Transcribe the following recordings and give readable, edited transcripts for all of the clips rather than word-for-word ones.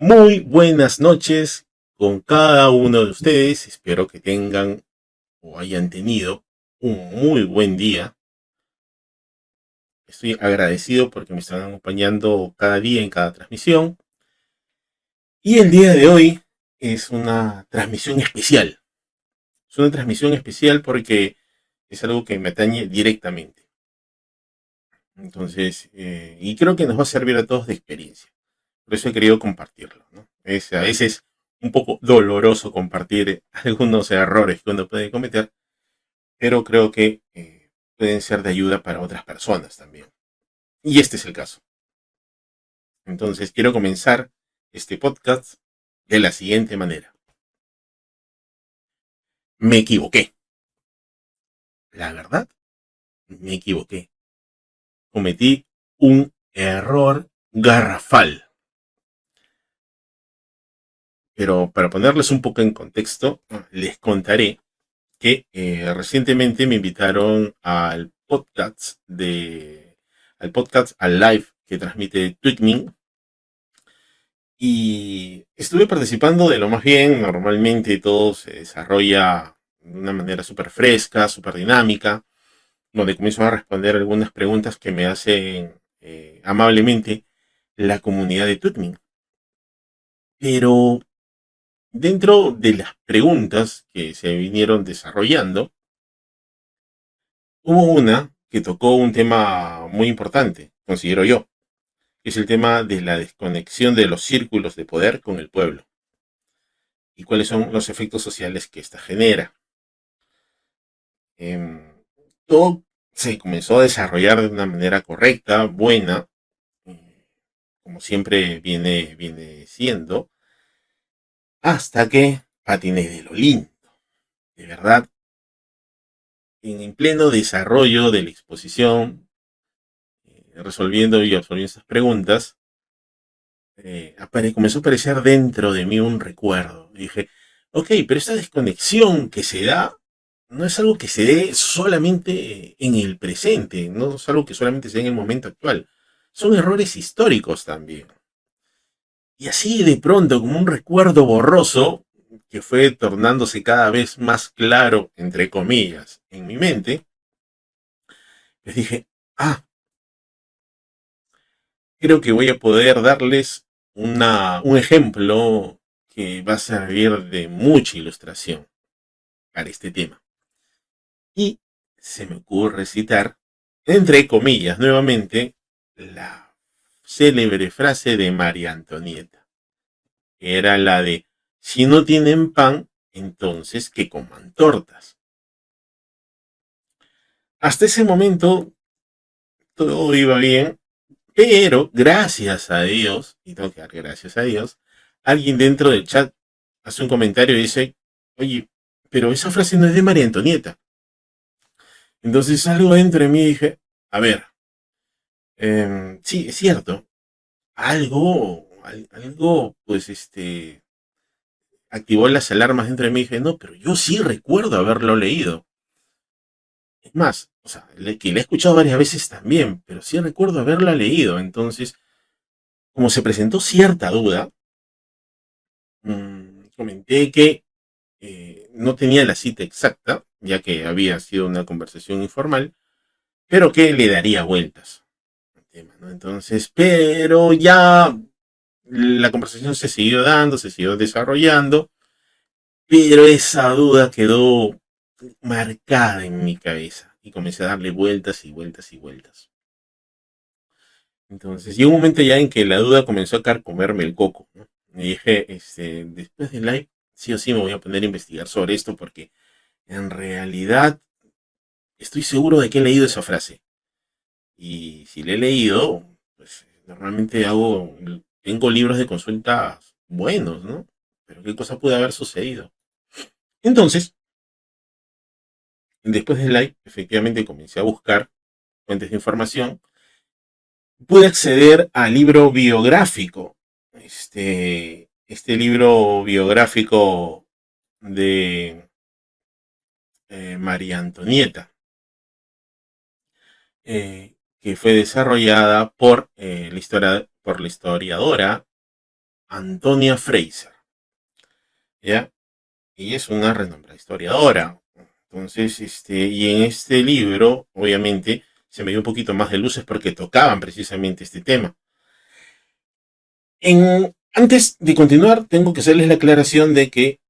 Muy buenas noches con cada uno de ustedes. Espero que tengan o hayan tenido un muy buen día. Estoy agradecido porque me están acompañando cada día en cada transmisión. Y el día de hoy es una transmisión especial. Es una transmisión especial porque es algo que me atañe directamente. Entonces, y creo que nos va a servir a todos de experiencia. Por eso he querido compartirlo, ¿no? A veces es un poco doloroso compartir algunos errores que uno puede cometer, pero creo que pueden ser de ayuda para otras personas también. Y este es el caso. Entonces quiero comenzar este podcast de la siguiente manera. Me equivoqué. La verdad, me equivoqué. Cometí un error garrafal. Pero para ponerles un poco en contexto, les contaré que recientemente me invitaron al podcast, al live que transmite Twigmin, y estuve participando de lo más bien. Normalmente todo se desarrolla de una manera súper fresca, súper dinámica, donde comienzo a responder algunas preguntas que me hacen amablemente la comunidad de Twigmin. Pero dentro de las preguntas que se vinieron desarrollando, hubo una que tocó un tema muy importante, considero yo, que es el tema de la desconexión de los círculos de poder con el pueblo y cuáles son los efectos sociales que ésta genera. Em, Todo se comenzó a desarrollar de una manera correcta, buena, como siempre viene siendo, hasta que patiné de lo lindo. De verdad, en pleno desarrollo de la exposición, resolviendo y absorbiendo estas preguntas, comenzó a aparecer dentro de mí un recuerdo. Dije, ok, pero esta desconexión que se da no es algo que se dé solamente en el presente, no es algo que solamente se dé en el momento actual. Son errores históricos también. Y así de pronto, como un recuerdo borroso, que fue tornándose cada vez más claro, entre comillas, en mi mente, les dije, creo que voy a poder darles un ejemplo que va a servir de mucha ilustración para este tema. Y se me ocurre citar, entre comillas, nuevamente, la célebre frase de María Antonieta, que era la de, si no tienen pan, entonces que coman tortas. Hasta ese momento todo iba bien, pero gracias a Dios, y tengo que dar gracias a Dios, alguien dentro del chat hace un comentario y dice, oye, pero esa frase no es de María Antonieta. Entonces algo dentro de mí dije, a ver, sí, es cierto, algo, pues activó las alarmas dentro de mí y dije, no, pero yo sí recuerdo haberlo leído. Es más, o sea, que la he escuchado varias veces también, pero sí recuerdo haberla leído. Entonces, como se presentó cierta duda, comenté que no tenía la cita exacta, ya que había sido una conversación informal, pero que le daría vueltas al tema, ¿no? Entonces, pero ya la conversación se siguió dando, se siguió desarrollando, pero esa duda quedó marcada en mi cabeza y comencé a darle vueltas y vueltas y vueltas. Entonces, llegó un momento ya en que la duda comenzó a carcomerme el coco, ¿no? Y dije, después del live, sí o sí me voy a poner a investigar sobre esto porque en realidad estoy seguro de que he leído esa frase. Y si la he leído, pues normalmente tengo libros de consultas buenos, ¿no? Pero qué cosa puede haber sucedido. Entonces, después del live, efectivamente comencé a buscar fuentes de información. Pude acceder al libro biográfico. Este libro biográfico de María Antonieta, que fue desarrollada por la historiadora Antonia Fraser, ¿ya? Ella es una renombrada historiadora. Entonces, y en este libro, obviamente, se me dio un poquito más de luces porque tocaban precisamente este tema. Antes de continuar, tengo que hacerles la aclaración de que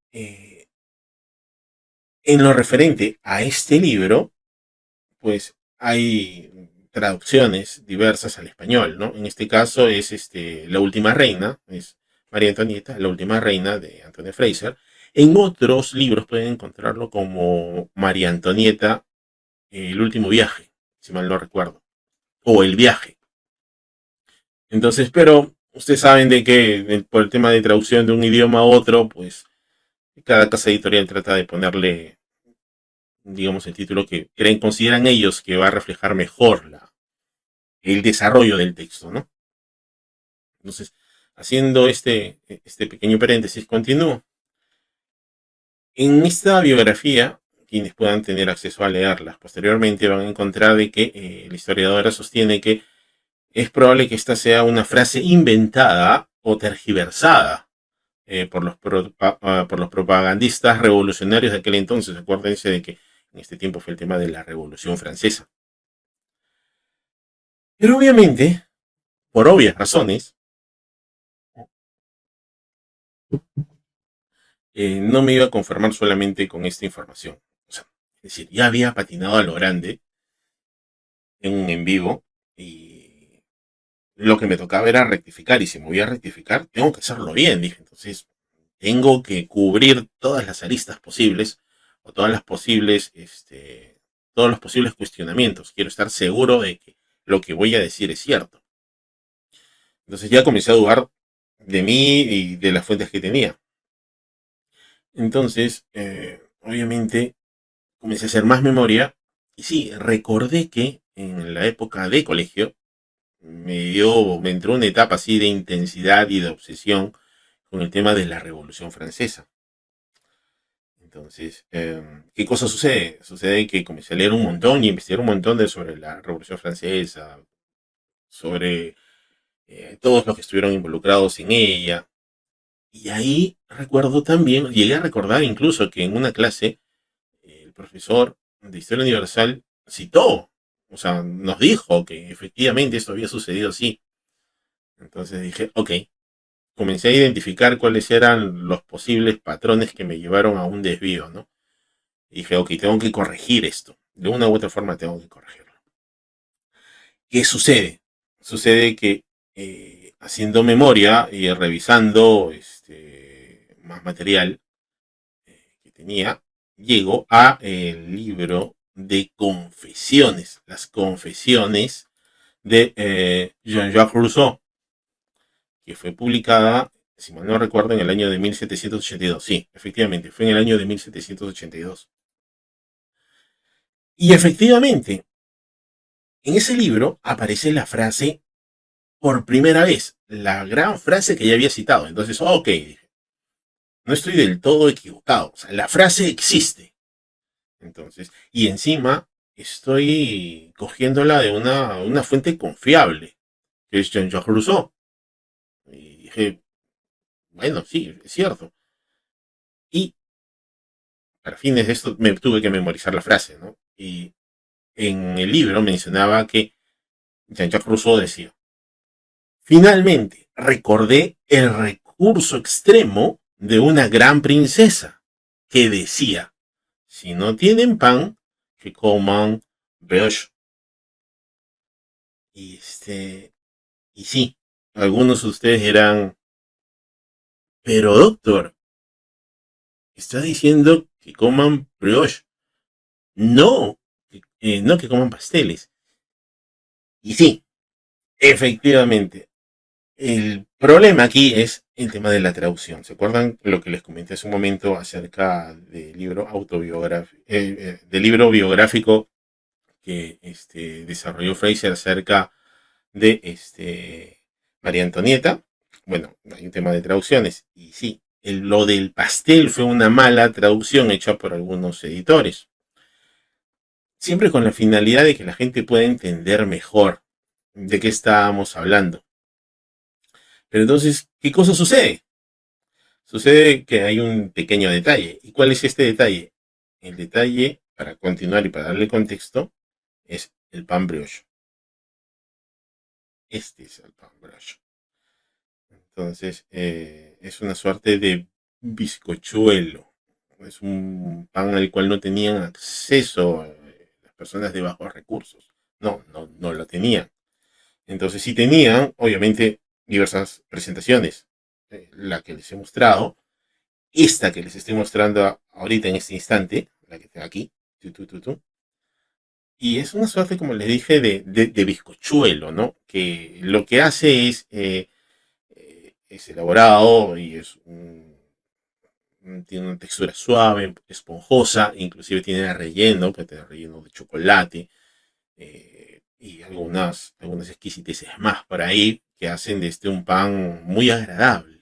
en lo referente a este libro, pues hay traducciones diversas al español, ¿no? En este caso es La Última Reina, es María Antonieta, La Última Reina de Antonia Fraser. En otros libros pueden encontrarlo como María Antonieta, El Último Viaje, si mal no recuerdo, o El Viaje. Entonces, pero ustedes saben de que por el tema de traducción de un idioma a otro, pues cada casa editorial trata de ponerle, digamos, el título que consideran ellos que va a reflejar mejor el desarrollo del texto, ¿no? Entonces, haciendo este pequeño paréntesis, continúo. En esta biografía, quienes puedan tener acceso a leerla posteriormente van a encontrar de que la historiadora sostiene que es probable que esta sea una frase inventada o tergiversada por los propagandistas revolucionarios de aquel entonces. Acuérdense de que en este tiempo fue el tema de la Revolución Francesa. Pero obviamente, por obvias razones, no me iba a conformar solamente con esta información. O sea, es decir, ya había patinado a lo grande en un en vivo y lo que me tocaba era rectificar, y si me voy a rectificar, tengo que hacerlo bien, dije. Entonces, tengo que cubrir todas las aristas posibles o todos los posibles cuestionamientos. Quiero estar seguro de que lo que voy a decir es cierto. Entonces ya comencé a dudar de mí y de las fuentes que tenía. Entonces, obviamente, comencé a hacer más memoria y sí, recordé que en la época de colegio me entró una etapa así de intensidad y de obsesión con el tema de la Revolución Francesa. Entonces, ¿qué cosa sucede? Sucede que comencé a leer un montón y investigar un montón sobre la Revolución Francesa, sobre todos los que estuvieron involucrados en ella. Y ahí recuerdo también, llegué a recordar incluso que en una clase el profesor de Historia Universal citó, o sea, nos dijo que efectivamente esto había sucedido así. Entonces dije, ok, comencé a identificar cuáles eran los posibles patrones que me llevaron a un desvío, ¿no? Y dije, ok, tengo que corregir esto. De una u otra forma tengo que corregirlo. ¿Qué sucede? Sucede que haciendo memoria y revisando más material que tenía, llego a el libro de confesiones, las confesiones de Jean-Jacques Rousseau, que fue publicada, si mal no recuerdo, en el año de 1782. Sí, efectivamente, fue en el año de 1782. Y efectivamente, en ese libro aparece la frase por primera vez, la gran frase que ya había citado. Entonces, ok, no estoy del todo equivocado. O sea, la frase existe. Entonces, y encima estoy cogiéndola de una fuente confiable, que es Jean-Jacques Rousseau. Y dije, bueno, sí, es cierto. Y para fines de esto me tuve que memorizar la frase, ¿no? Y en el libro mencionaba que Jean-Jacques Rousseau decía, finalmente recordé el recurso extremo de una gran princesa que decía, si no tienen pan, que coman brioche. Y y sí, algunos de ustedes dirán, pero doctor, está diciendo que coman brioche, no, no que coman pasteles. Y sí, efectivamente, el problema aquí es el tema de la traducción. ¿Se acuerdan lo que les comenté hace un momento acerca del libro autobiográfico, del libro biográfico que desarrolló Fraser acerca de María Antonieta? Bueno, hay un tema de traducciones. Y sí, lo del pastel fue una mala traducción hecha por algunos editores. Siempre con la finalidad de que la gente pueda entender mejor de qué estábamos hablando. Pero entonces, ¿qué cosa sucede? Sucede que hay un pequeño detalle. ¿Y cuál es este detalle? El detalle, para continuar y para darle contexto, es el pan brioche. Este es el pan brioche. Entonces, es una suerte de bizcochuelo. Es un pan al cual no tenían acceso las personas de bajos recursos. No lo tenían. Entonces, sí tenían, obviamente, diversas presentaciones. La que les he mostrado, esta que les estoy mostrando ahorita en este instante, la que tengo aquí, y es una suerte, como les dije, de bizcochuelo, ¿no? Que lo que hace es elaborado y tiene una textura suave, esponjosa, inclusive tiene relleno, puede tener relleno de chocolate y algunas exquisiteces más por ahí que hacen de este un pan muy agradable.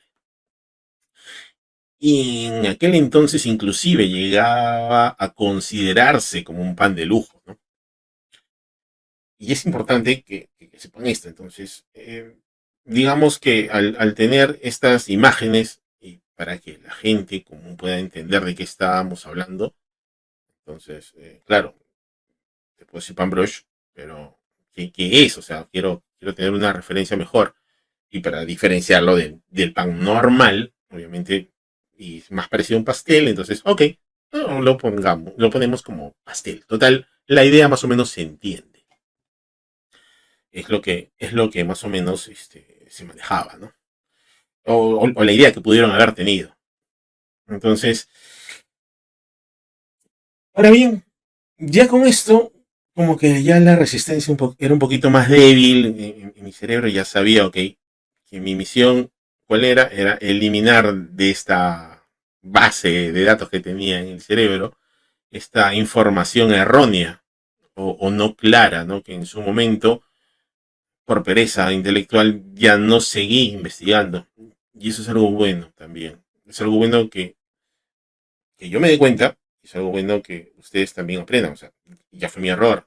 Y en aquel entonces inclusive llegaba a considerarse como un pan de lujo, ¿no? Y es importante que sepan esto. Entonces, digamos que al tener estas imágenes, y para que la gente común pueda entender de qué estábamos hablando, entonces, claro, te puedo decir pan brush, pero ¿qué es? O sea, quiero tener una referencia mejor. Y para diferenciarlo del pan normal, obviamente, y es más parecido a un pastel, entonces, ok, no, lo ponemos como pastel. Total, la idea más o menos se entiende. Es lo que más o menos se manejaba, ¿no? O la idea que pudieron haber tenido. Entonces, ahora bien, ya con esto, como que ya la resistencia era un poquito más débil en mi cerebro, ya sabía, ok, que mi misión, ¿cuál era? Era eliminar de esta base de datos que tenía en el cerebro esta información errónea o no clara, ¿no? Que en su momento, por pereza intelectual, ya no seguí investigando. Y eso es algo bueno también. Es algo bueno que yo me dé cuenta, es algo bueno que ustedes también aprendan. O sea, ya fue mi error.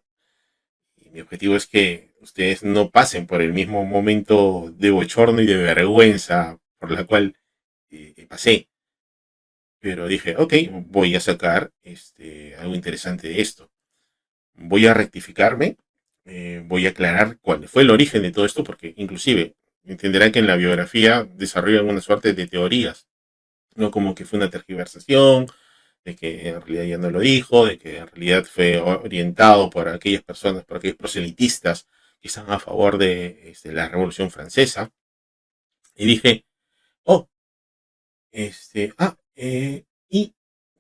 Y mi objetivo es que ustedes no pasen por el mismo momento de bochorno y de vergüenza por la cual pasé. Pero dije, ok, voy a sacar algo interesante de esto. Voy a rectificarme, voy a aclarar cuál fue el origen de todo esto, porque inclusive entenderán que en la biografía desarrollan una suerte de teorías, no como que fue una tergiversación, de que en realidad ya no lo dijo, de que en realidad fue orientado por aquellas personas, por aquellos proselitistas que están a favor de la Revolución Francesa. Y dije, oh, ¿y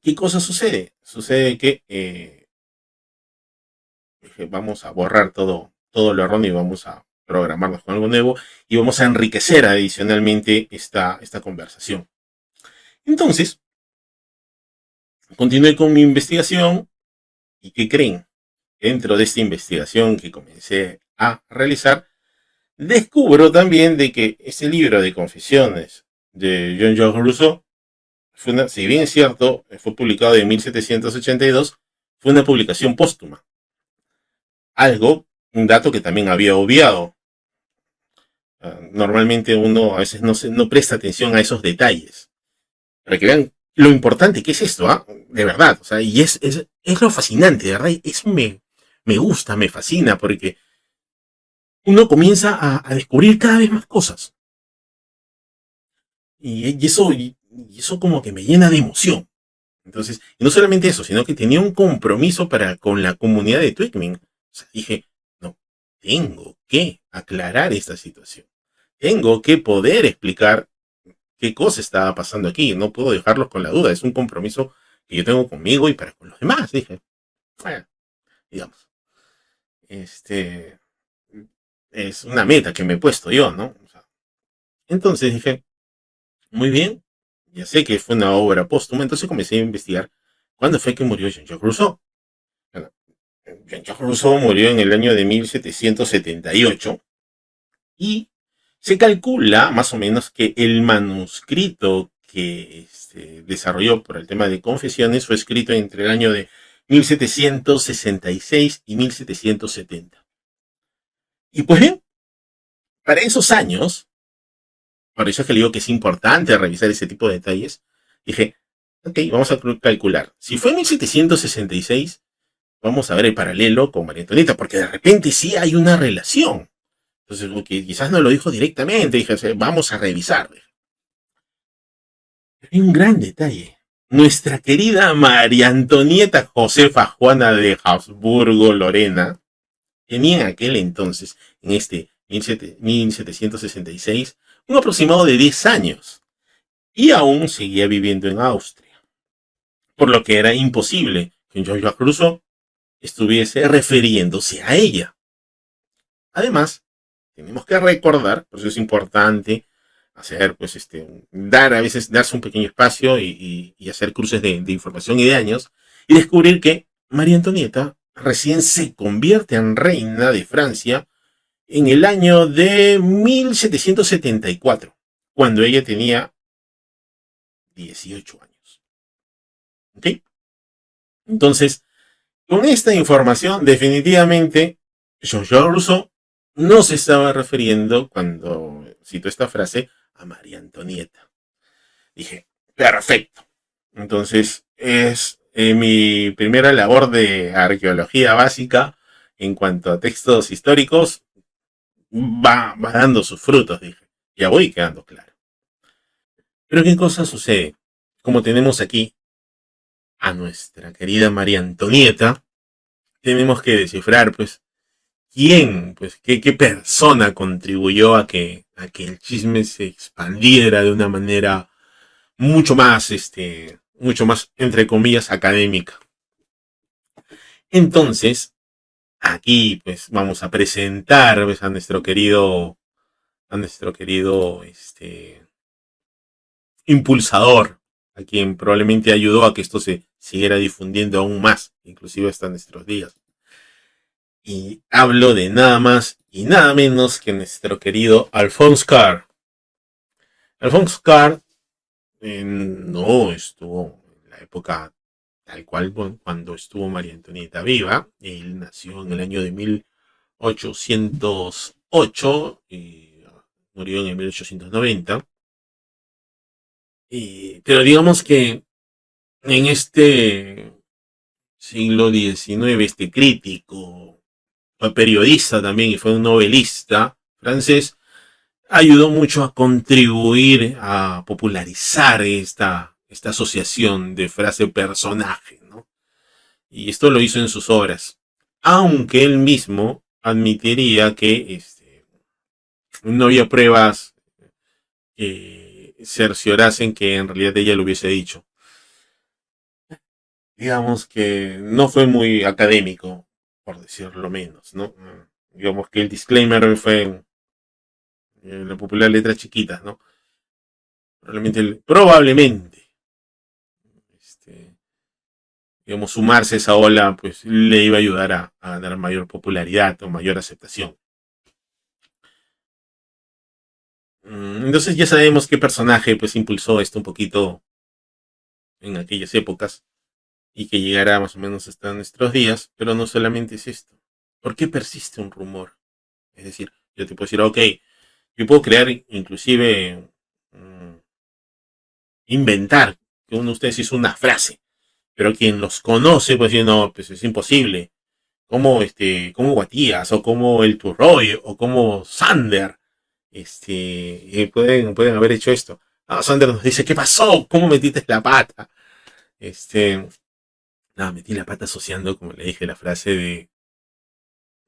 qué cosa sucede? Sucede que dije, vamos a borrar todo lo erróneo y vamos a programarnos con algo nuevo y vamos a enriquecer adicionalmente esta conversación. Entonces, continué con mi investigación y ¿qué creen? Dentro de esta investigación que comencé a realizar, descubro también de que ese libro de confesiones de Jean-Jacques Rousseau, si bien es cierto, fue publicado en 1782, fue una publicación póstuma. Un dato que también había obviado. Normalmente uno a veces no presta atención a esos detalles. Para que vean lo importante que es esto, ¿ah? De verdad. O sea, y es lo fascinante, de verdad. Eso me gusta, me fascina, porque uno comienza a descubrir cada vez más cosas. Y eso como que me llena de emoción. Entonces, y no solamente eso, sino que tenía un compromiso con la comunidad de Twigmin. O sea, dije, no, tengo que aclarar esta situación. Tengo que poder explicar qué cosa estaba pasando aquí. No puedo dejarlos con la duda. Es un compromiso que yo tengo conmigo y para con los demás. Dije, bueno, digamos, este es una meta que me he puesto yo, ¿no? O sea, entonces dije, muy bien, ya sé que fue una obra póstuma, entonces comencé a investigar cuándo fue que murió Jean-Jacques Rousseau. Bueno, Jean-Jacques Rousseau murió en el año de 1778 y se calcula más o menos que el manuscrito que desarrolló por el tema de confesiones fue escrito entre el año de 1766 y 1770. Y pues bien, para esos años, Por eso es que le digo que es importante revisar ese tipo de detalles. Dije, ok, vamos a calcular. Si fue en 1766, vamos a ver el paralelo con María Antonieta, porque de repente sí hay una relación. Entonces, okay, quizás no lo dijo directamente, dije, vamos a revisar. Hay un gran detalle. Nuestra querida María Antonieta Josefa Juana de Habsburgo Lorena tenía en aquel entonces, en este 1766, un aproximado de 10 años y aún seguía viviendo en Austria, por lo que era imposible que Jean-Jacques Rousseau estuviese refiriéndose a ella. Además, tenemos que recordar, por eso es importante hacer, pues, dar a veces, darse un pequeño espacio y hacer cruces de información y de años, y descubrir que María Antonieta recién se convierte en reina de Francia en el año de 1774, cuando ella tenía 18 años. ¿Ok? Entonces, con esta información, definitivamente, Jean-Jacques Rousseau no se estaba refiriendo, cuando cito esta frase, a María Antonieta. Dije, perfecto. Entonces, es mi primera labor de arqueología básica en cuanto a textos históricos, va dando sus frutos, dije. Ya voy quedando claro. Pero ¿qué cosa sucede? Como tenemos aquí a nuestra querida María Antonieta, tenemos que descifrar, pues, quién, pues, qué persona contribuyó a que el chisme se expandiera de una manera mucho más, entre comillas, académica. Entonces, aquí, pues, vamos a presentar, pues, a nuestro querido, impulsador, a quien probablemente ayudó a que esto se siguiera difundiendo aún más, inclusive hasta nuestros días. Y hablo de nada más y nada menos que nuestro querido Alphonse Karr. Alphonse Karr no estuvo en la época tal cual, bueno, cuando estuvo María Antonieta viva. Él nació en el año de 1808 y murió en el 1890. Pero digamos que en este siglo XIX, este crítico, fue periodista también y fue un novelista francés, ayudó mucho a contribuir a popularizar esta asociación de frase personaje, ¿no? Y esto lo hizo en sus obras, aunque él mismo admitiría que no había pruebas que cerciorasen que en realidad ella lo hubiese dicho. Digamos que no fue muy académico, por decirlo menos, ¿no? Digamos que el disclaimer fue en la popular letras chiquitas, ¿no? Probablemente, digamos, sumarse a esa ola, pues le iba a ayudar a dar mayor popularidad o mayor aceptación. Entonces ya sabemos qué personaje, pues, impulsó esto un poquito en aquellas épocas y que llegará más o menos hasta nuestros días, pero no solamente es esto. ¿Por qué persiste un rumor? Es decir, yo te puedo decir, ok, yo puedo crear inclusive inventar que uno de ustedes hizo una frase, pero quien los conoce pues dice, no, pues es imposible. Como Guatías, o como el Turroy, o como Sander, pueden haber hecho esto. Sander nos dice, ¿qué pasó? ¿Cómo metiste la pata? Metí la pata asociando, como le dije, la frase de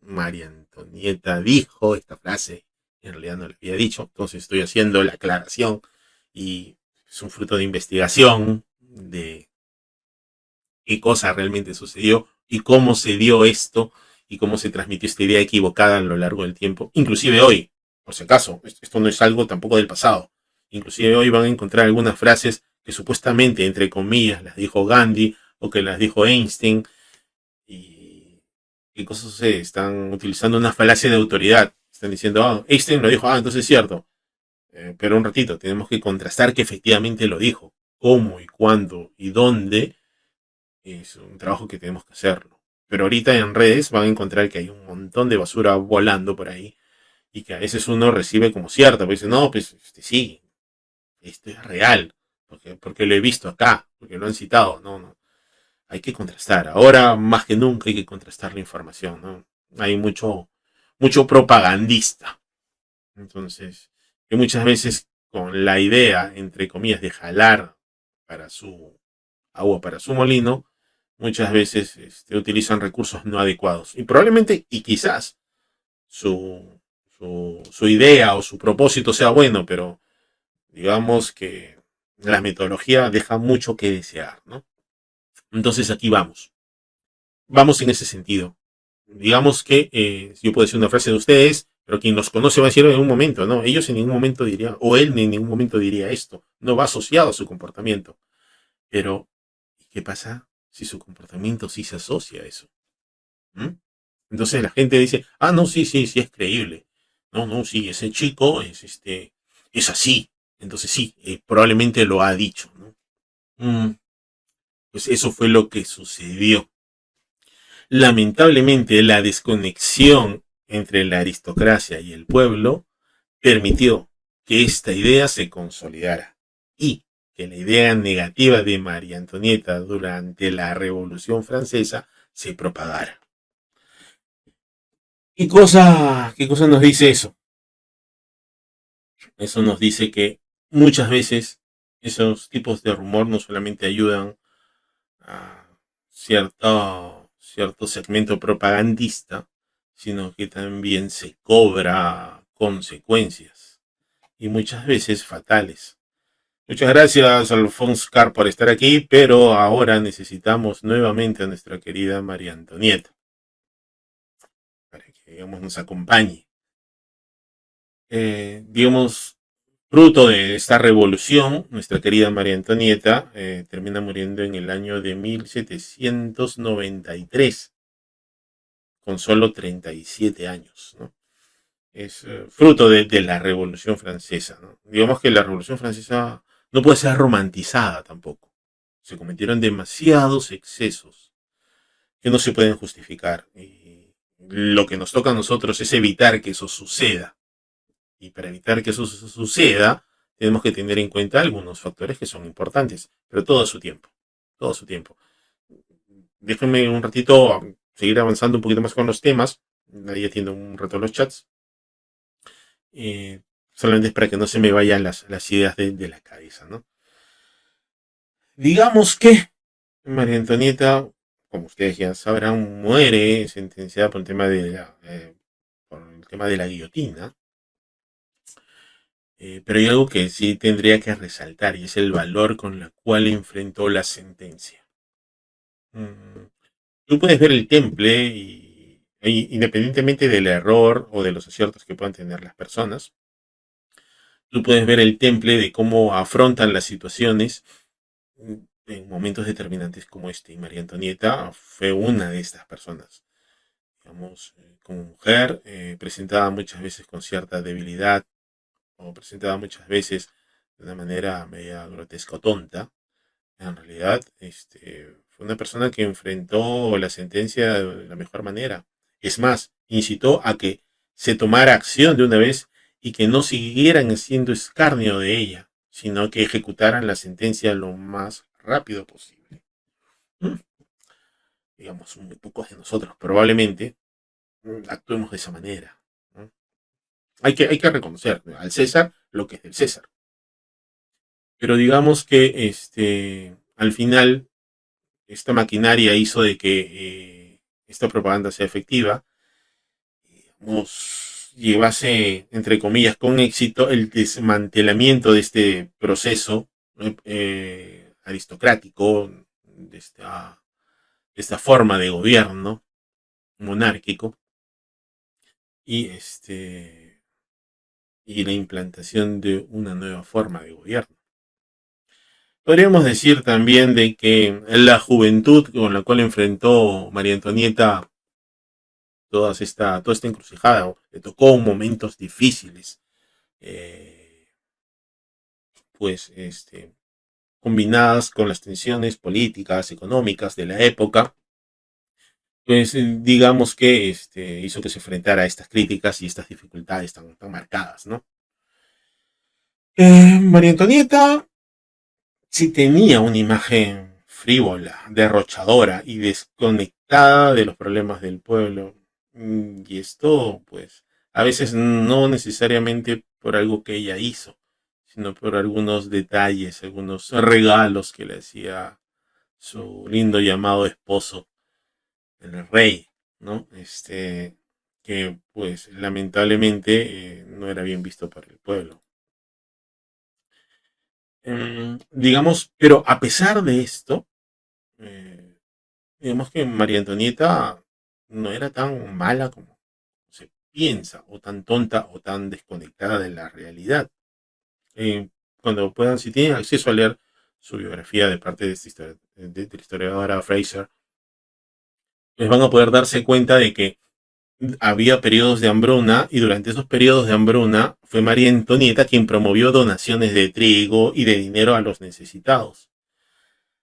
María Antonieta dijo esta frase, en realidad no la había dicho, entonces estoy haciendo la aclaración y es un fruto de investigación de qué cosa realmente sucedió y cómo se dio esto y cómo se transmitió esta idea equivocada a lo largo del tiempo, inclusive hoy, por si acaso, esto no es algo tampoco del pasado, inclusive hoy van a encontrar algunas frases que supuestamente, entre comillas, las dijo Gandhi o que las dijo Einstein. Y qué cosas sucede, están utilizando una falacia de autoridad, están diciendo, Einstein lo dijo, entonces es cierto. Pero un ratito, tenemos que contrastar que efectivamente lo dijo. Cómo y cuándo y dónde es un trabajo que tenemos que hacerlo. Pero ahorita en redes van a encontrar que hay un montón de basura volando por ahí y que a veces uno recibe como cierta, pues dice, no, pues sí, esto es real, porque lo he visto acá, porque lo han citado. No, no. Hay que contrastar. Ahora más que nunca hay que contrastar la información, ¿no? Hay mucho propagandista. Entonces, que muchas veces con la idea, entre comillas, de jalar para su agua, para su molino, muchas veces utilizan recursos no adecuados. Y probablemente, y quizás, su idea o su propósito sea bueno, pero digamos que la metodología deja mucho que desear, ¿no? Entonces aquí vamos. Vamos en ese sentido. Digamos que, yo puedo decir una frase de ustedes, pero quien los conoce va a decir en un momento, ¿no? Ellos en ningún momento dirían, o él en ningún momento diría esto. No va asociado a su comportamiento. Pero, ¿qué pasa si su comportamiento sí se asocia a eso? ¿Mm? Entonces la gente dice, ah, no, sí, sí, sí es creíble. No, no, sí, ese chico es así. Entonces sí, probablemente lo ha dicho, ¿no? Pues eso fue lo que sucedió. Lamentablemente, la desconexión entre la aristocracia y el pueblo permitió que esta idea se consolidara y que la idea negativa de María Antonieta durante la Revolución Francesa se propagara. ¿Qué cosa nos dice eso? Eso nos dice que muchas veces esos tipos de rumor no solamente ayudan a cierto segmento propagandista, sino que también se cobra consecuencias y muchas veces fatales. Muchas gracias, Alfonso Carr, por estar aquí, pero ahora necesitamos nuevamente a nuestra querida María Antonieta para que, digamos, nos acompañe. Digamos, fruto de esta revolución, nuestra querida María Antonieta termina muriendo en el año de 1793, con solo 37 años, ¿no? Es fruto de la Revolución Francesa, ¿no? Digamos que la Revolución Francesa no puede ser romantizada tampoco. Se cometieron demasiados excesos que no se pueden justificar. Y lo que nos toca a nosotros es evitar que eso suceda. Y para evitar que eso suceda, tenemos que tener en cuenta algunos factores que son importantes, pero todo a su tiempo. Todo a su tiempo. Déjenme un ratito seguir avanzando un poquito más con los temas. Ahí atiendo un rato los chats. Eh, Solamente es para que no se me vayan las ideas de la cabeza, ¿no? Digamos que María Antonieta, como ustedes ya sabrán, muere sentenciada por el tema de la guillotina. Pero hay algo que sí tendría que resaltar y es el valor con el cual enfrentó la sentencia. Mm, Tú puedes ver el temple independientemente del error o de los aciertos que puedan tener las personas, tú puedes ver el temple de cómo afrontan las situaciones en momentos determinantes como este. Y María Antonieta fue una de estas personas. Digamos, como mujer, presentada muchas veces con cierta debilidad o presentada muchas veces de una manera media grotesca o tonta. En realidad, fue una persona que enfrentó la sentencia de la mejor manera. Es más, incitó a que se tomara acción de una vez y que no siguieran haciendo escarnio de ella, sino que ejecutaran la sentencia lo más rápido posible. ¿Mm? Digamos, muy pocos de nosotros probablemente actuemos de esa manera. ¿No? Hay que reconocer al César lo que es del César. Pero digamos que al final esta maquinaria hizo de que esta propaganda sea efectiva, digamos, llevase, entre comillas, con éxito el desmantelamiento de este proceso aristocrático, de esta forma de gobierno monárquico y la implantación de una nueva forma de gobierno. Podríamos decir también de que la juventud con la cual enfrentó María Antonieta toda esta encrucijada, le tocó momentos difíciles, eh, pues combinadas con las tensiones políticas, económicas de la época, pues digamos que hizo que se enfrentara a estas críticas y estas dificultades tan marcadas, ¿no? María Antonieta sí tenía una imagen frívola, derrochadora y desconectada de los problemas del pueblo. Y esto, pues, a veces no necesariamente por algo que ella hizo, sino por algunos detalles, algunos regalos que le hacía su lindo llamado esposo, el rey, ¿no? Que pues lamentablemente no era bien visto por el pueblo. Digamos, pero a pesar de esto, eh, digamos que María Antonieta no era tan mala como se piensa, o tan tonta o tan desconectada de la realidad. Eh, Cuando puedan, si tienen acceso a leer su biografía de parte de, de la historiadora Fraser, les van a poder darse cuenta de que había periodos de hambruna y durante esos periodos de hambruna fue María Antonieta quien promovió donaciones de trigo y de dinero a los necesitados.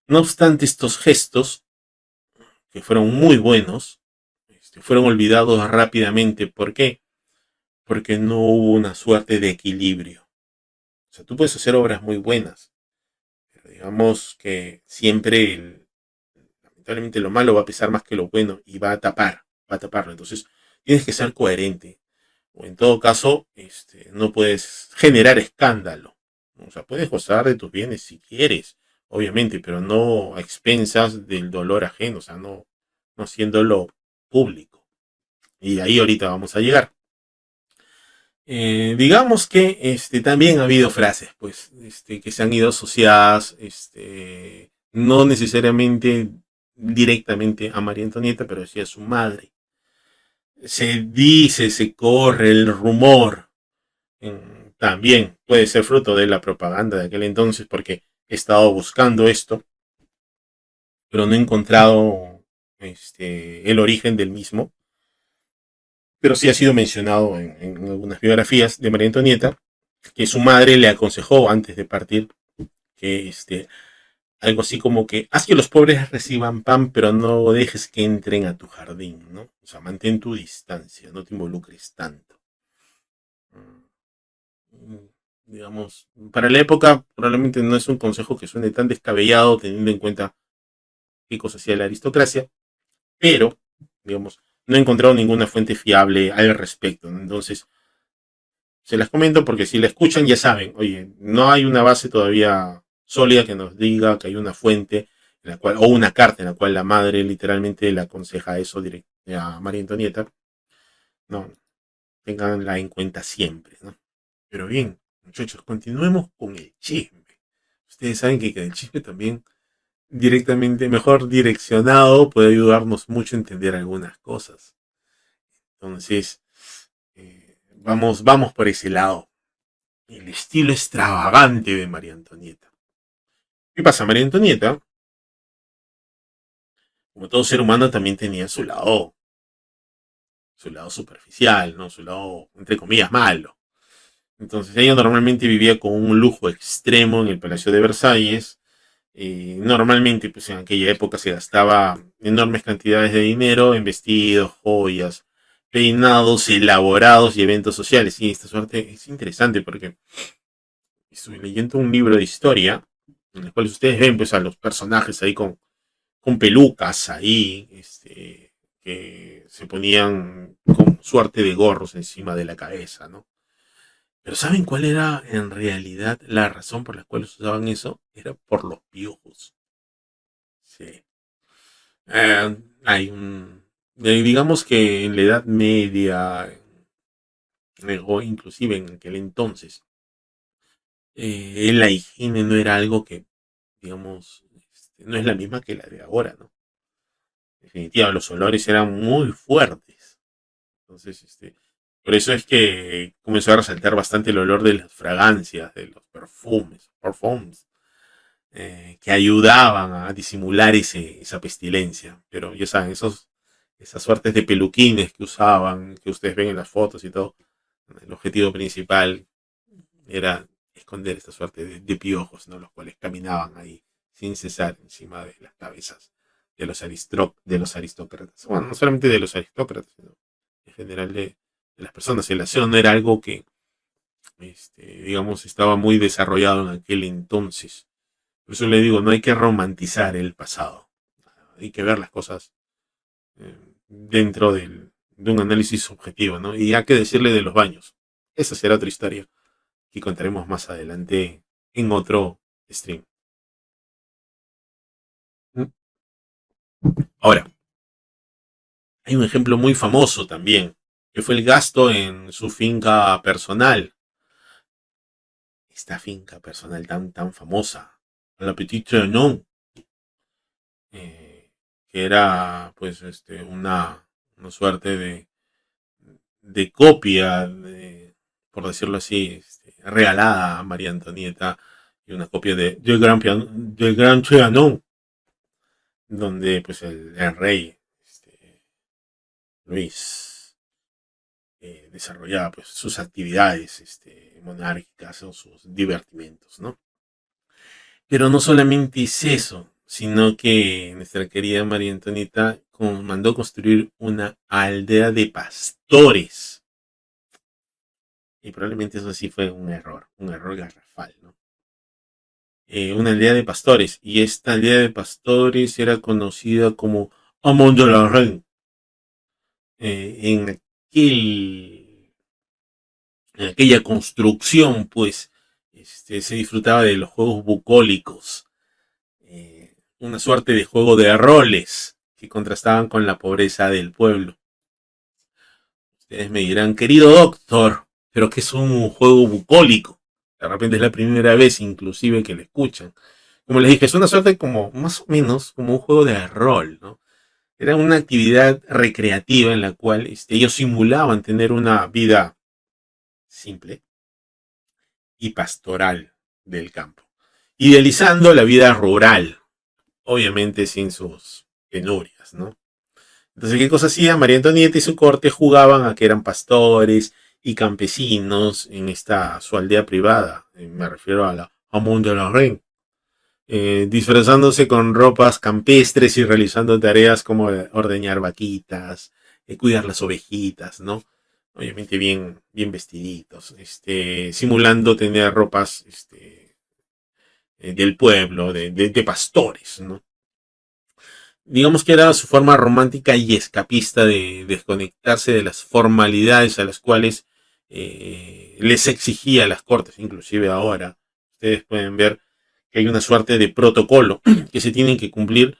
No obstante estos gestos, que fueron muy buenos, fueron olvidados rápidamente. ¿Por qué? Porque no hubo una suerte de equilibrio. O sea, tú puedes hacer obras muy buenas, pero digamos que siempre lamentablemente lo malo va a pesar más que lo bueno y va a taparlo. Entonces tienes que ser coherente. O en todo caso, no puedes generar escándalo. O sea, puedes gozar de tus bienes si quieres, obviamente, pero no a expensas del dolor ajeno, o sea, no haciéndolo público. Y ahí ahorita vamos a llegar. Digamos que también ha habido frases, pues, que se han ido asociadas, no necesariamente directamente a María Antonieta, pero sí a su madre. Se dice, se corre el rumor. También puede ser fruto de la propaganda de aquel entonces, porque he estado buscando esto, pero no he encontrado el origen del mismo. Pero sí ha sido mencionado en algunas biografías de María Antonieta, que su madre le aconsejó antes de partir que algo así como que haz que los pobres reciban pan, pero no dejes que entren a tu jardín, ¿no? O sea, mantén tu distancia, no te involucres tanto. Digamos, para la época probablemente no es un consejo que suene tan descabellado teniendo en cuenta qué cosa hacía la aristocracia, pero, digamos, no he encontrado ninguna fuente fiable al respecto, ¿no? Entonces, se las comento porque si la escuchan ya saben, oye, no hay una base todavía sólida que nos diga que hay una fuente en la cual, o una carta en la cual la madre literalmente le aconseja eso a María Antonieta. No, tenganla en cuenta siempre, ¿no? Pero bien, muchachos, continuemos con el chisme. Ustedes saben que el chisme también directamente, mejor direccionado, puede ayudarnos mucho a entender algunas cosas. Entonces, vamos por ese lado. El estilo extravagante de María Antonieta. ¿Qué pasa? María Antonieta, como todo ser humano, también tenía su lado superficial, ¿no? Su lado, entre comillas, malo. Entonces ella normalmente vivía con un lujo extremo en el Palacio de Versalles. Normalmente, pues en aquella época se gastaba enormes cantidades de dinero en vestidos, joyas, peinados elaborados y eventos sociales. Y esta suerte es interesante porque estoy leyendo un libro de historia en el cual ustedes ven pues a los personajes ahí con pelucas ahí, que se ponían con suerte de gorros encima de la cabeza, ¿no? Pero ¿saben cuál era en realidad la razón por la cual usaban eso? Era por los piojos. Sí. Hay un... digamos que en la Edad Media, o inclusive en aquel entonces, la higiene no era algo que, digamos, no es la misma que la de ahora, ¿no? Definitivamente, los olores eran muy fuertes. Entonces, por eso es que comenzó a resaltar bastante el olor de las fragancias, de los perfumes, que ayudaban a disimular esa pestilencia. Pero ya saben, esas suertes de peluquines que usaban, que ustedes ven en las fotos y todo, el objetivo principal era esconder esta suerte de piojos, ¿no? Los cuales caminaban ahí sin cesar encima de las cabezas de los aristócratas. Bueno, no solamente de los aristócratas, sino en general de las personas. El aseo no era algo que digamos, estaba muy desarrollado en aquel entonces. Por eso le digo, no hay que romantizar el pasado. Hay que ver las cosas dentro de un análisis objetivo, ¿no? Y hay que decirle de los baños. Esa será otra historia que contaremos más adelante en otro stream. Ahora, hay un ejemplo muy famoso también, que fue el gasto en su finca personal. Esta finca personal tan famosa, la Petite Trianon, que era pues una suerte de copia, por decirlo así, regalada a María Antonieta, y una copia del Gran Trianon, donde pues el rey Luis desarrollaba pues sus actividades monárquicas o sus divertimentos, ¿no? Pero no solamente es eso, sino que nuestra querida María Antonieta mandó construir una aldea de pastores. Y probablemente eso sí fue un error garrafal, ¿no? Una aldea de pastores. Y esta aldea de pastores era conocida como Amont de la Reine. En aquella construcción, pues, se disfrutaba de los juegos bucólicos, una suerte de juego de roles que contrastaban con la pobreza del pueblo. Ustedes me dirán, querido doctor, pero que es un juego bucólico. De repente es la primera vez inclusive que lo escuchan. Como les dije, es una suerte como, más o menos, como un juego de rol, ¿no? Era una actividad recreativa en la cual ellos simulaban tener una vida simple y pastoral del campo, idealizando la vida rural, obviamente sin sus penurias, ¿no? Entonces, ¿qué cosa hacía? María Antonieta y su corte jugaban a que eran pastores y campesinos en esta su aldea privada. Me refiero a la Amont de la Reine. Disfrazándose con ropas campestres y realizando tareas como ordeñar vaquitas, cuidar las ovejitas, ¿no? Obviamente bien vestiditos, simulando tener ropas del pueblo, de pastores, ¿no? Digamos que era su forma romántica y escapista de desconectarse de las formalidades a las cuales les exigía las cortes, inclusive ahora. Ustedes pueden ver que hay una suerte de protocolo que se tienen que cumplir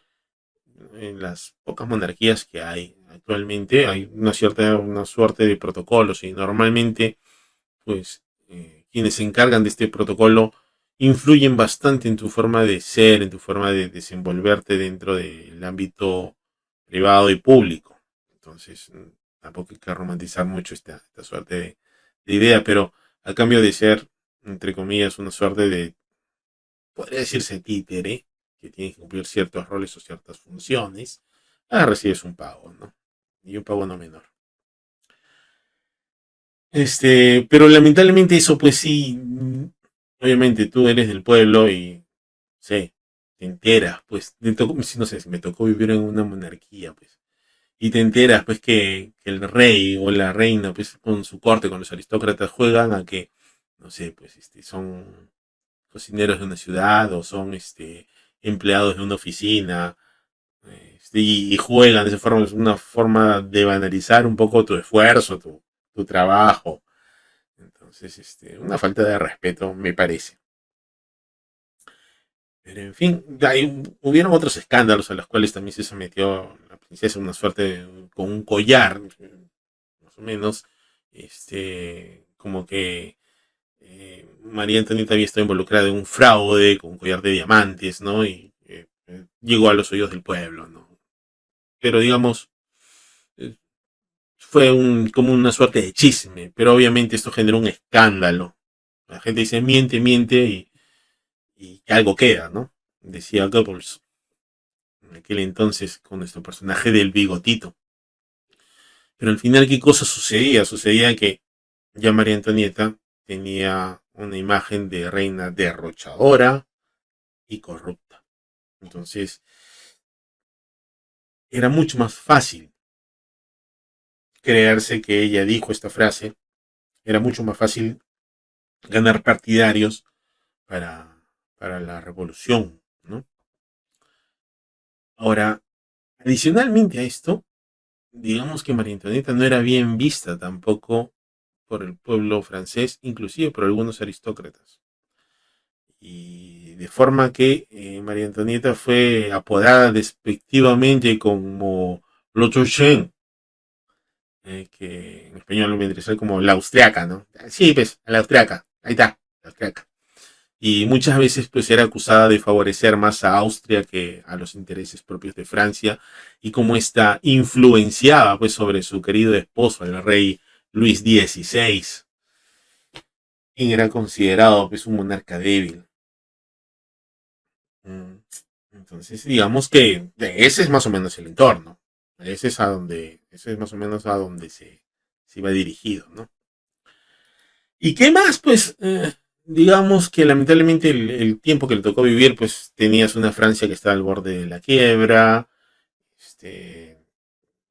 en las pocas monarquías que hay actualmente. Hay una suerte de protocolos y normalmente pues quienes se encargan de este protocolo influyen bastante en tu forma de ser, en tu forma de desenvolverte dentro del ámbito privado y público. Entonces, tampoco hay que romantizar mucho esta suerte de idea, pero a cambio de ser, entre comillas, una suerte de, podría decirse títere, que tiene que cumplir ciertos roles o ciertas funciones, recibes un pago, ¿no? Y un pago no menor. Pero lamentablemente eso, pues sí, obviamente tú eres del pueblo y, sé, te enteras, pues, no sé, si me tocó vivir en una monarquía, pues, y te enteras, pues, que el rey o la reina, pues, con su corte, con los aristócratas, juegan a que, no sé, pues, son cocineros de una ciudad o son, empleados de una oficina, y juegan de esa forma, es una forma de banalizar un poco tu esfuerzo, tu trabajo. Entonces, una falta de respeto, me parece. Pero en fin, hubieron otros escándalos a los cuales también se sometió la princesa, una suerte con un collar, más o menos, como que María Antonieta había estado involucrada en un fraude con un collar de diamantes, ¿no? Y llegó a los oídos del pueblo, ¿no? Pero digamos, eh, fue como una suerte de chisme, pero obviamente esto generó un escándalo. La gente dice miente y que algo queda, ¿no? Decía Goebbels en aquel entonces con nuestro personaje del bigotito. Pero al final, ¿qué cosa sucedía? Sucedía que ya María Antonieta tenía una imagen de reina derrochadora y corrupta. Entonces, era mucho más fácil creerse que ella dijo esta frase. Era mucho más fácil ganar partidarios para la revolución, ¿no? Ahora, adicionalmente a esto, digamos que María Antonieta no era bien vista tampoco por el pueblo francés, inclusive por algunos aristócratas. Y de forma que María Antonieta fue apodada despectivamente como l'Autrichienne, que en español lo vendría a ser como la austriaca, ¿no? Sí, pues, la austriaca, ahí está, la austriaca. Y muchas veces pues era acusada de favorecer más a Austria que a los intereses propios de Francia, y como esta influenciaba pues sobre su querido esposo, el rey Luis XVI, quien era considerado pues un monarca débil. Mm, Entonces, digamos que ese es más o menos el entorno. Ese es más o menos a donde se iba dirigido, ¿no? ¿Y qué más? Pues, digamos que lamentablemente el tiempo que le tocó vivir, pues tenías una Francia que estaba al borde de la quiebra, este,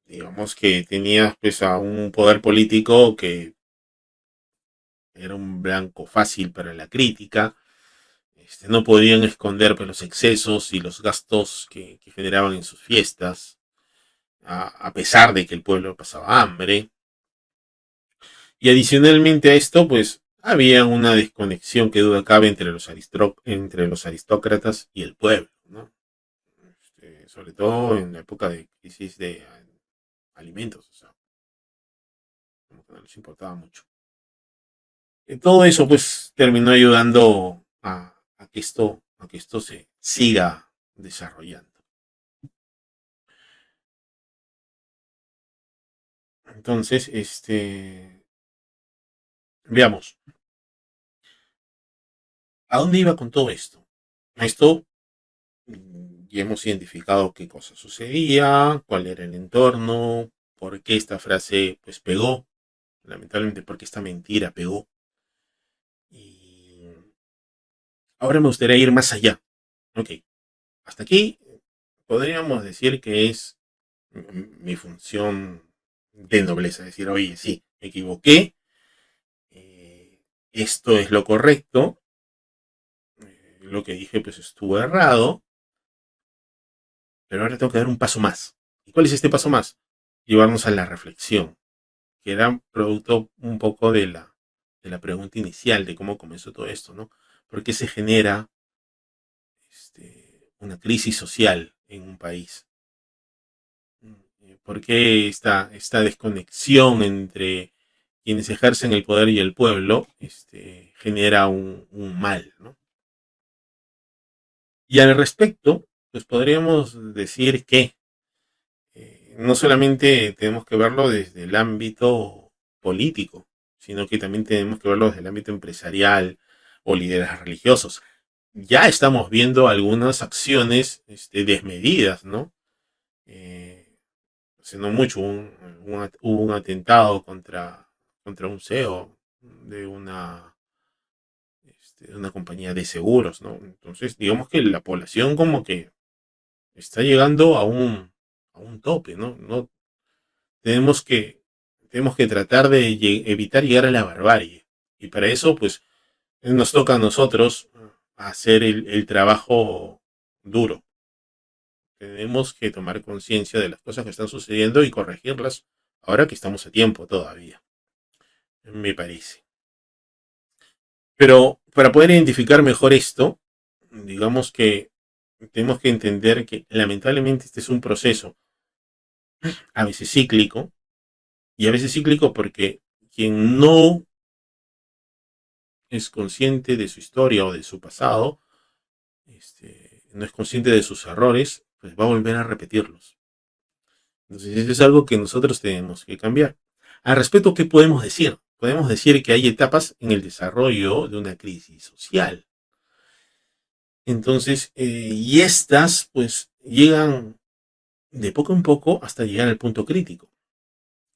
digamos que tenías pues a un poder político que era un blanco fácil para la crítica. No podían esconder pues, los excesos y los gastos que generaban en sus fiestas, a pesar de que el pueblo pasaba hambre. Y adicionalmente a esto, pues había una desconexión que duda cabe entre los aristócratas y el pueblo, ¿no? Sobre todo en la época de crisis de alimentos, o sea, como que no les importaba mucho. Todo eso pues terminó ayudando a que esto se siga desarrollando. Entonces, veamos, ¿a dónde iba con todo esto? Esto ya hemos identificado qué cosa sucedía, cuál era el entorno, por qué esta frase pues pegó, lamentablemente porque esta mentira pegó. Y ahora me gustaría ir más allá. Ok, hasta aquí podríamos decir que es mi función de nobleza, decir, oye, sí, me equivoqué, esto es lo correcto, lo que dije pues estuvo errado, pero ahora tengo que dar un paso más. ¿Y cuál es este paso más? Llevarnos a la reflexión, que era producto un poco de la pregunta inicial de cómo comenzó todo esto, ¿no? ¿Por qué se genera una crisis social en un país? ¿Por qué esta desconexión entre quienes ejercen el poder y el pueblo genera un mal, ¿no? Y al respecto, pues podríamos decir que no solamente tenemos que verlo desde el ámbito político, sino que también tenemos que verlo desde el ámbito empresarial o liderazgos religiosos. Ya estamos viendo algunas acciones desmedidas, ¿no? Hace no mucho hubo un atentado contra un CEO de una compañía de seguros, ¿no? Entonces, digamos que la población como que está llegando a un tope, ¿no? No tenemos que, tenemos que tratar de evitar llegar a la barbarie. Y para eso, pues, nos toca a nosotros hacer el trabajo duro. Tenemos que tomar conciencia de las cosas que están sucediendo y corregirlas ahora que estamos a tiempo todavía, me parece. Pero para poder identificar mejor esto, digamos que tenemos que entender que lamentablemente este es un proceso a veces cíclico, y a veces cíclico porque quien no es consciente de su historia o de su pasado, no es consciente de sus errores, pues va a volver a repetirlos. Entonces eso es algo que nosotros tenemos que cambiar. Al respecto, ¿qué podemos decir? Podemos decir que hay etapas en el desarrollo de una crisis social. Entonces, y estas pues llegan de poco en poco hasta llegar al punto crítico.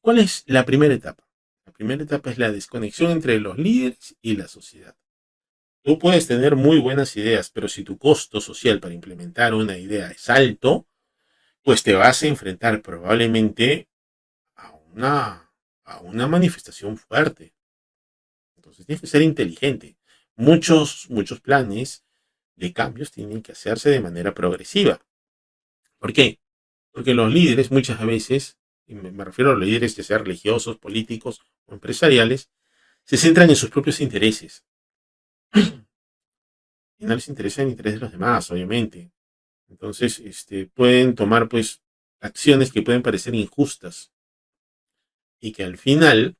¿Cuál es la primera etapa? La primera etapa es la desconexión entre los líderes y la sociedad. Tú puedes tener muy buenas ideas, pero si tu costo social para implementar una idea es alto, pues te vas a enfrentar probablemente a una, a una manifestación fuerte. Entonces tienes que ser inteligente. Muchos planes de cambios tienen que hacerse de manera progresiva. ¿Por qué? Porque los líderes muchas veces, y me refiero a los líderes ya sean religiosos, políticos o empresariales, se centran en sus propios intereses. Y no les interesa el interés de los demás, obviamente. Entonces, pueden tomar pues acciones que pueden parecer injustas y que al final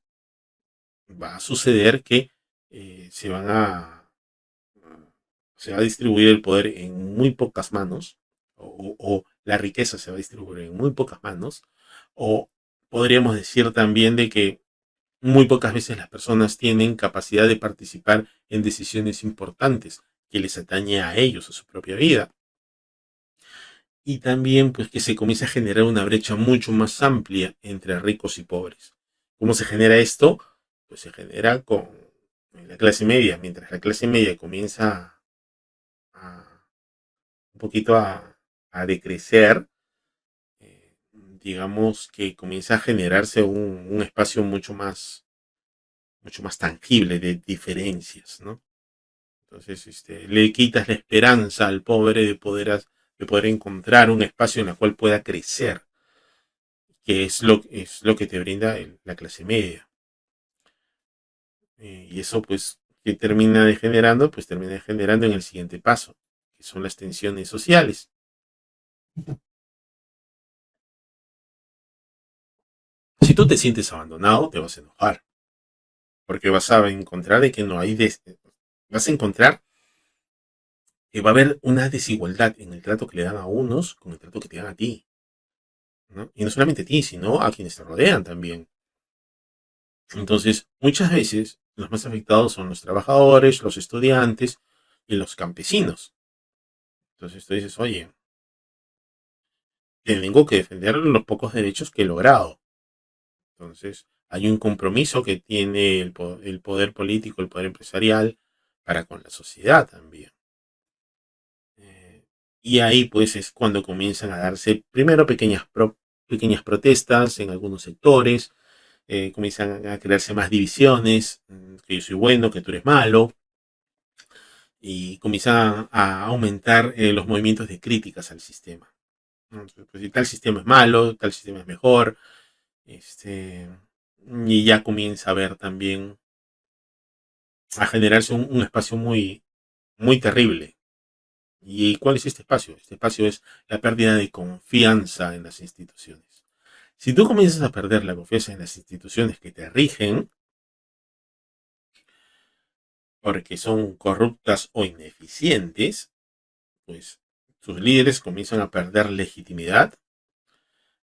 va a suceder que se van se va a distribuir el poder en muy pocas manos, o la riqueza se va a distribuir en muy pocas manos, o podríamos decir también de que muy pocas veces las personas tienen capacidad de participar en decisiones importantes que les atañe a ellos, a su propia vida. Y también pues que se comienza a generar una brecha mucho más amplia entre ricos y pobres. ¿Cómo se genera esto? Pues se genera con la clase media. Mientras la clase media comienza a un poquito a decrecer, digamos que comienza a generarse un espacio mucho más tangible de diferencias, ¿no? Entonces, le quitas la esperanza al pobre de poder encontrar un espacio en el cual pueda crecer, que es lo que te brinda la clase media. Y eso, pues, que termina degenerando, pues termina degenerando en el siguiente paso, que son las tensiones sociales. Si tú te sientes abandonado, te vas a enojar, porque vas a encontrar de que no hay, vas a encontrar que va a haber una desigualdad en el trato que le dan a unos con el trato que te dan a ti, ¿no? Y no solamente a ti, sino a quienes te rodean también. Entonces, muchas veces los más afectados son los trabajadores, los estudiantes y los campesinos. Entonces tú dices, oye, tengo que defender los pocos derechos que he logrado. Entonces, hay un compromiso que tiene el poder político, el poder empresarial, para con la sociedad también. Y ahí pues es cuando comienzan a darse primero pequeñas protestas en algunos sectores, comienzan a crearse más divisiones, que yo soy bueno, que tú eres malo, y comienzan a aumentar los movimientos de críticas al sistema. Entonces, pues, si tal sistema es malo, tal sistema es mejor, este, y ya comienza a haber también a generarse un espacio muy terrible. ¿Y cuál es este espacio? Este espacio es la pérdida de confianza en las instituciones. Si tú comienzas a perder la confianza en las instituciones que te rigen, porque son corruptas o ineficientes, pues sus líderes comienzan a perder legitimidad.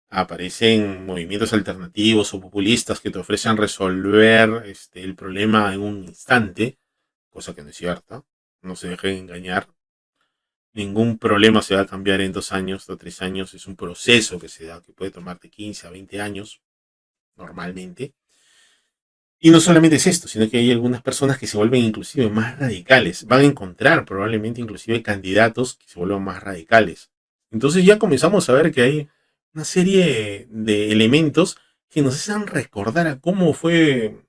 Aparecen movimientos alternativos o populistas que te ofrecen resolver el problema en un instante, cosa que no es cierta. No se dejen engañar. Ningún problema se va a cambiar en 2 años o 3 años. Es un proceso que se da, que puede tomar de 15 a 20 años, normalmente. Y no solamente es esto, sino que hay algunas personas que se vuelven inclusive más radicales. Van a encontrar probablemente inclusive candidatos que se vuelvan más radicales. Entonces ya comenzamos a ver que hay una serie de elementos que nos hacen recordar a cómo fue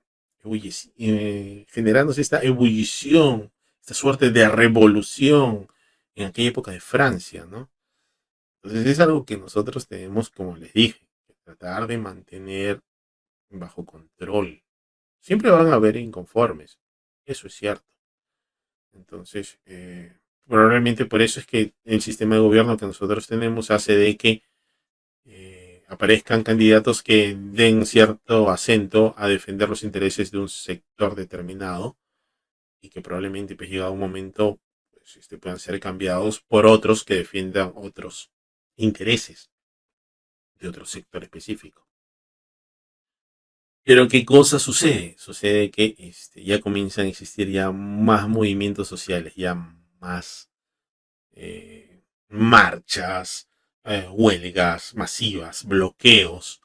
generándose esta ebullición, esta suerte de revolución en aquella época de Francia, ¿no? Entonces es algo que nosotros tenemos, como les dije, que tratar de mantener bajo control. Siempre van a haber inconformes, eso es cierto. Entonces, probablemente por eso es que el sistema de gobierno que nosotros tenemos hace de que aparezcan candidatos que den cierto acento a defender los intereses de un sector determinado y que probablemente pues llegado un momento pues, puedan ser cambiados por otros que defiendan otros intereses de otro sector específico. Pero ¿qué cosa sucede? Sucede que ya comienzan a existir ya más movimientos sociales, ya más marchas, huelgas masivas, bloqueos,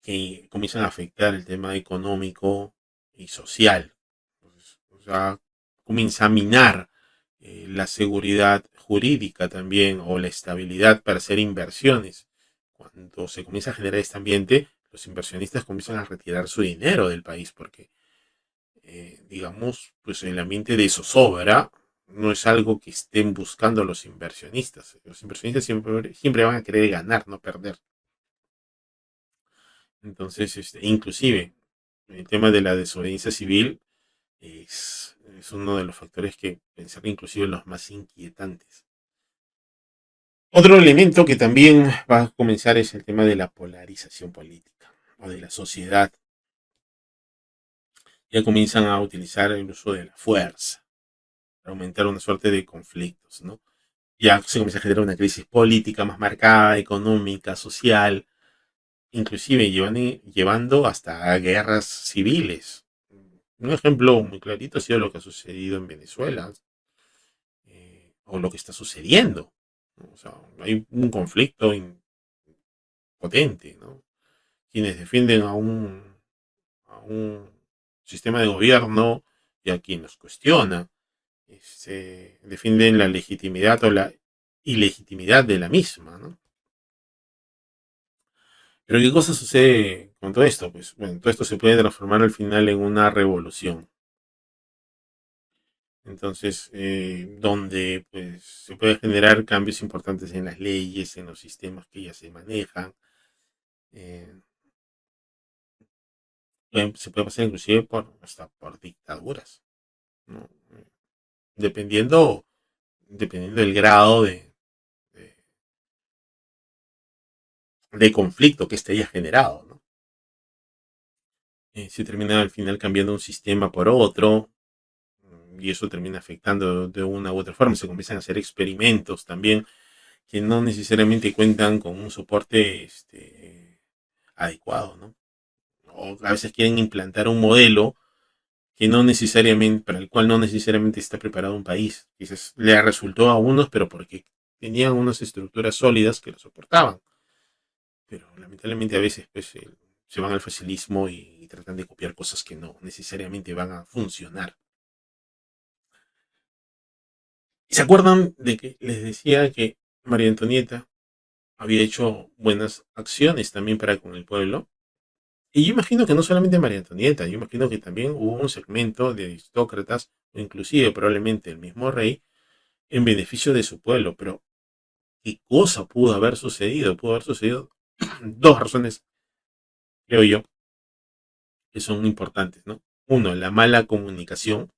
que comienzan a afectar el tema económico y social. Pues, o sea, comienza a minar la seguridad jurídica también o la estabilidad para hacer inversiones. Cuando se comienza a generar este ambiente, los inversionistas comienzan a retirar su dinero del país porque digamos, pues el ambiente de zozobra no es algo que estén buscando los inversionistas. Los inversionistas siempre van a querer ganar, no perder. Entonces, inclusive, el tema de la desobediencia civil es uno de los factores que pensar inclusive los más inquietantes. Otro elemento que también va a comenzar es el tema de la polarización política o de la sociedad. Ya comienzan a utilizar el uso de la fuerza para aumentar una suerte de conflictos, ¿no? Ya se comienza a generar una crisis política más marcada, económica, social, inclusive llevando hasta guerras civiles. Un ejemplo muy clarito ha sido lo que ha sucedido en Venezuela, o lo que está sucediendo. O sea, hay un conflicto potente, ¿no? Quienes defienden a un sistema de gobierno y a quien los cuestiona, defienden la legitimidad o la ilegitimidad de la misma, ¿no? Pero ¿qué cosa sucede con todo esto? Pues bueno, todo esto se puede transformar al final en una revolución. Entonces, donde pues se puede generar cambios importantes en las leyes, en los sistemas que ya se manejan. eh, Se puede pasar inclusive hasta por dictaduras, ¿no? Dependiendo, dependiendo del grado de, de conflicto que esté ya generado, ¿no? Se termina al final cambiando un sistema por otro, y eso termina afectando de una u otra forma. Se comienzan a hacer experimentos también que no necesariamente cuentan con un soporte adecuado, ¿no? O a veces quieren implantar un modelo que no necesariamente, para el cual no necesariamente está preparado un país. Quizás le resultó a unos, pero porque tenían unas estructuras sólidas que lo soportaban. Pero lamentablemente a veces pues, se van al facilismo y tratan de copiar cosas que no necesariamente van a funcionar. ¿Y se acuerdan de que les decía que María Antonieta había hecho buenas acciones también para con el pueblo? Y yo imagino que no solamente María Antonieta, yo imagino que también hubo un segmento de aristócratas, o inclusive probablemente el mismo rey, en beneficio de su pueblo. Pero, ¿qué cosa pudo haber sucedido? Pudo haber sucedido dos razones, creo yo, que son importantes, ¿no? Uno, la mala comunicación,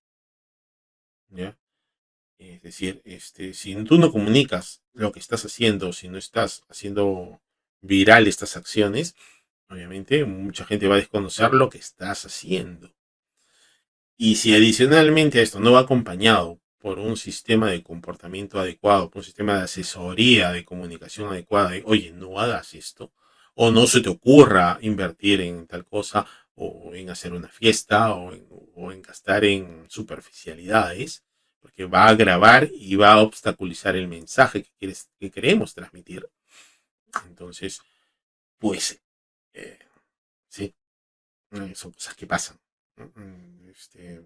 ¿ya? Es decir, si tú no comunicas lo que estás haciendo, si no estás haciendo viral estas acciones, obviamente mucha gente va a desconocer lo que estás haciendo. Y si adicionalmente a esto no va acompañado por un sistema de comportamiento adecuado, por un sistema de asesoría, de comunicación adecuada, de, oye, no hagas esto, o no se te ocurra invertir en tal cosa, o en hacer una fiesta, o en gastar en superficialidades, porque va a agravar y va a obstaculizar el mensaje que queremos transmitir. Entonces, pues, eh, sí, son cosas que pasan.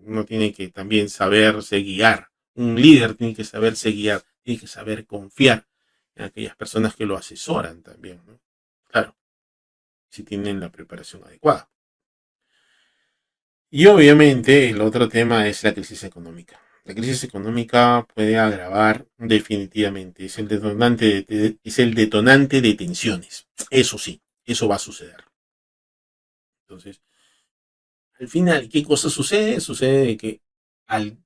Uno tiene que también saberse guiar. Un líder tiene que saberse guiar, tiene que saber confiar en aquellas personas que lo asesoran también, ¿no? Claro, si tienen la preparación adecuada. Y obviamente el otro tema es la crisis económica. La crisis económica puede agravar definitivamente. Es el detonante de tensiones. Eso sí, eso va a suceder. Entonces, al final, ¿qué cosa sucede? Sucede que al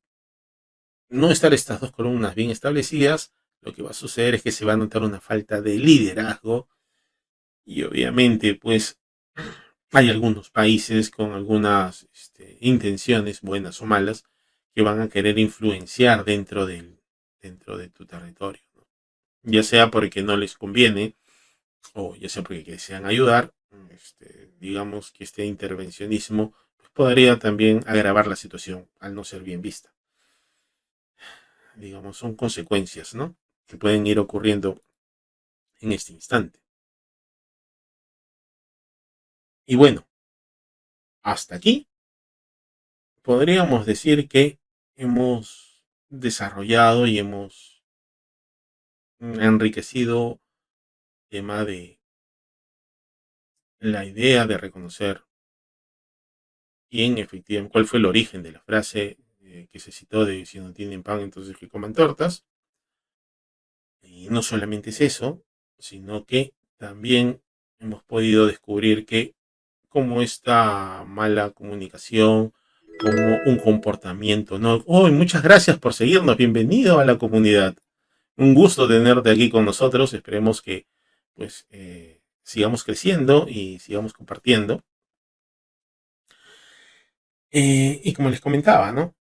no estar estas dos columnas bien establecidas, lo que va a suceder es que se va a notar una falta de liderazgo, y obviamente pues hay algunos países con algunas intenciones, buenas o malas, que van a querer influenciar dentro de tu territorio, ¿no? Ya sea porque no les conviene o ya sea porque desean ayudar. Digamos que este intervencionismo pues, podría también agravar la situación al no ser bien vista. Digamos, son consecuencias, ¿no? Que pueden ir ocurriendo en este instante. Y bueno, hasta aquí podríamos decir que hemos desarrollado y hemos enriquecido el tema de la idea de reconocer en efectivamente cuál fue el origen de la frase que se citó de si no tienen pan, entonces que coman tortas. Y no solamente es eso, sino que también hemos podido descubrir que como esta mala comunicación, como un comportamiento, ¿no? Oh, muchas gracias por seguirnos, bienvenido a la comunidad. Un gusto tenerte aquí con nosotros, esperemos que pues sigamos creciendo y sigamos compartiendo. Y como les comentaba, ¿no?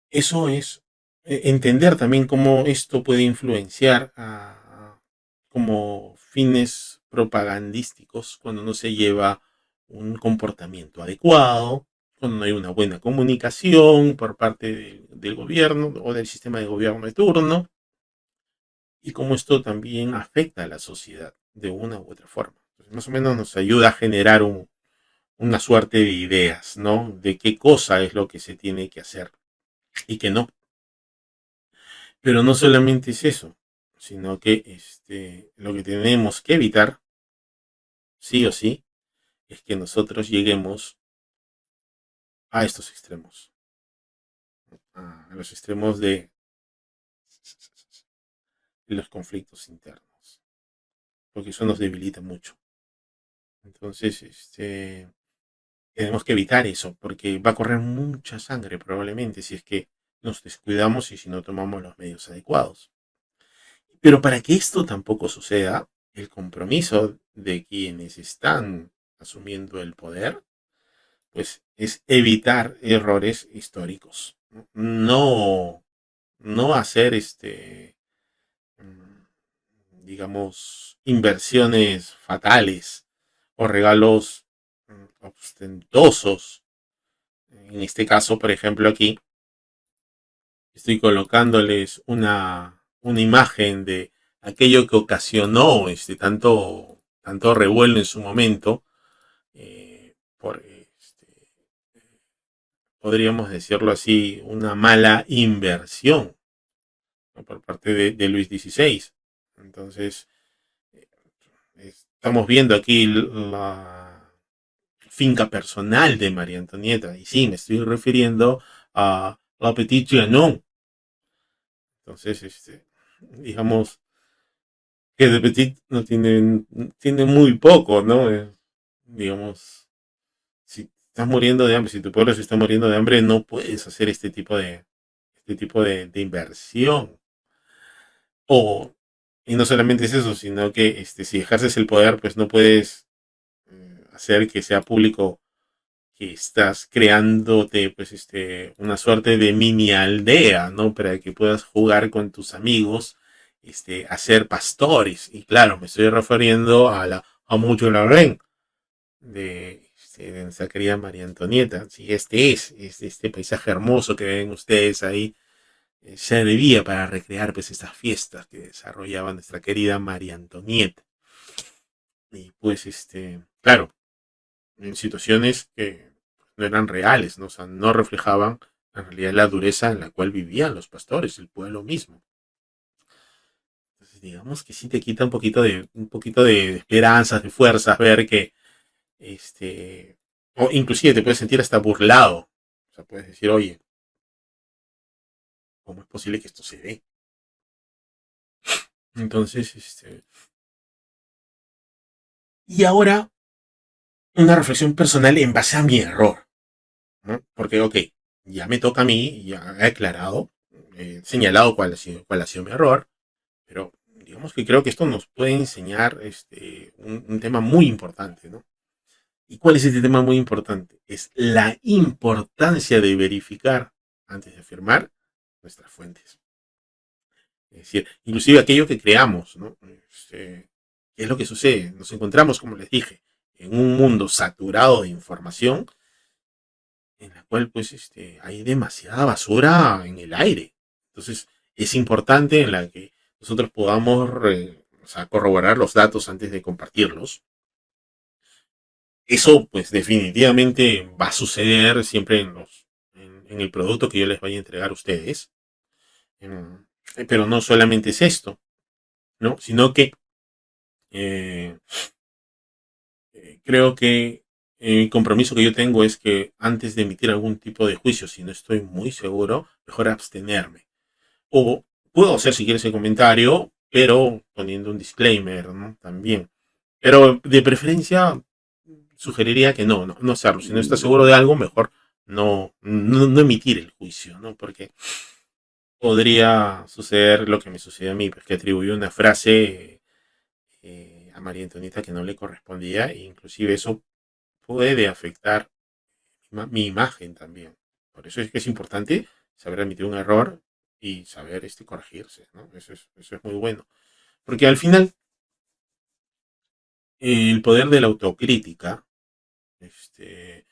Eso es entender también cómo esto puede influenciar como fines propagandísticos cuando no se lleva un comportamiento adecuado, cuando no hay una buena comunicación por parte del gobierno o del sistema de gobierno de turno, y cómo esto también afecta a la sociedad de una u otra forma. Entonces, más o menos nos ayuda a generar una suerte de ideas, ¿no? De qué cosa es lo que se tiene que hacer y qué no. Pero no solamente es eso, sino que lo que tenemos que evitar, sí o sí, es que nosotros lleguemos a estos extremos, a los extremos de los conflictos internos, porque eso nos debilita mucho. Entonces, tenemos que evitar eso, porque va a correr mucha sangre probablemente si es que nos descuidamos y si no tomamos los medios adecuados. Pero para que esto tampoco suceda, el compromiso de quienes están asumiendo el poder, pues es evitar errores históricos. No, no hacer digamos, inversiones fatales o regalos ostentosos. En este caso, por ejemplo, aquí estoy colocándoles una imagen de aquello que ocasionó tanto revuelo en su momento, por, podríamos decirlo así, una mala inversión, ¿no? Por parte de Luis XVI. Entonces, eh, estamos viendo aquí la finca personal de María Antonieta, y sí, me estoy refiriendo a La Petite Trianon. Entonces, digamos que de Petit no tiene muy poco, ¿no? Digamos, si estás muriendo de hambre, si tu pueblo se está muriendo de hambre, no puedes hacer este tipo de inversión. O, y no solamente es eso, sino que si ejerces el poder, pues no puedes hacer que sea público que estás creándote pues una suerte de mini aldea, ¿no? Para que puedas jugar con tus amigos, a ser pastores. Y claro, me estoy refiriendo a mucho Lorraine de nuestra querida María Antonieta. Sí, este paisaje hermoso que ven ustedes ahí, servía para recrear pues estas fiestas que desarrollaba nuestra querida María Antonieta. Y pues claro, en situaciones que no eran reales, ¿no? O sea, no reflejaban en realidad la dureza en la cual vivían los pastores, el pueblo mismo. Entonces, digamos que sí te quita un poquito de esperanzas, de fuerzas, ver que, o inclusive te puedes sentir hasta burlado. O sea, puedes decir, oye, ¿cómo es posible que esto se dé? Entonces, y ahora una reflexión personal en base a mi error, ¿no? Porque, ok, ya me toca a mí, ya he aclarado, he señalado cuál ha sido mi error. Pero digamos que creo que esto nos puede enseñar un tema muy importante, ¿no? ¿Y cuál es este tema muy importante? Es la importancia de verificar antes de afirmar nuestras fuentes. Es decir, inclusive aquello que creamos, ¿no? ¿Qué es lo que sucede? Nos encontramos, como les dije, en un mundo saturado de información en la cual pues hay demasiada basura en el aire. Entonces es importante en la que nosotros podamos o sea, corroborar los datos antes de compartirlos. Eso pues definitivamente va a suceder siempre en el producto que yo les vaya a entregar a ustedes. Pero no solamente es esto, ¿no? Sino que creo que el compromiso que yo tengo es que antes de emitir algún tipo de juicio, si no estoy muy seguro, mejor abstenerme. O puedo hacer si quieres el comentario, pero poniendo un disclaimer, ¿no? También. Pero de preferencia sugeriría que no hacerlo. Si no estás seguro de algo, mejor no emitir el juicio, ¿no? Porque podría suceder lo que me sucedió a mí, pues que atribuyó una frase a María Antonieta que no le correspondía, e inclusive eso puede afectar mi imagen también. Por eso es que es importante saber admitir un error y saber corregirse, ¿no? Eso es muy bueno. Porque al final, el poder de la autocrítica este,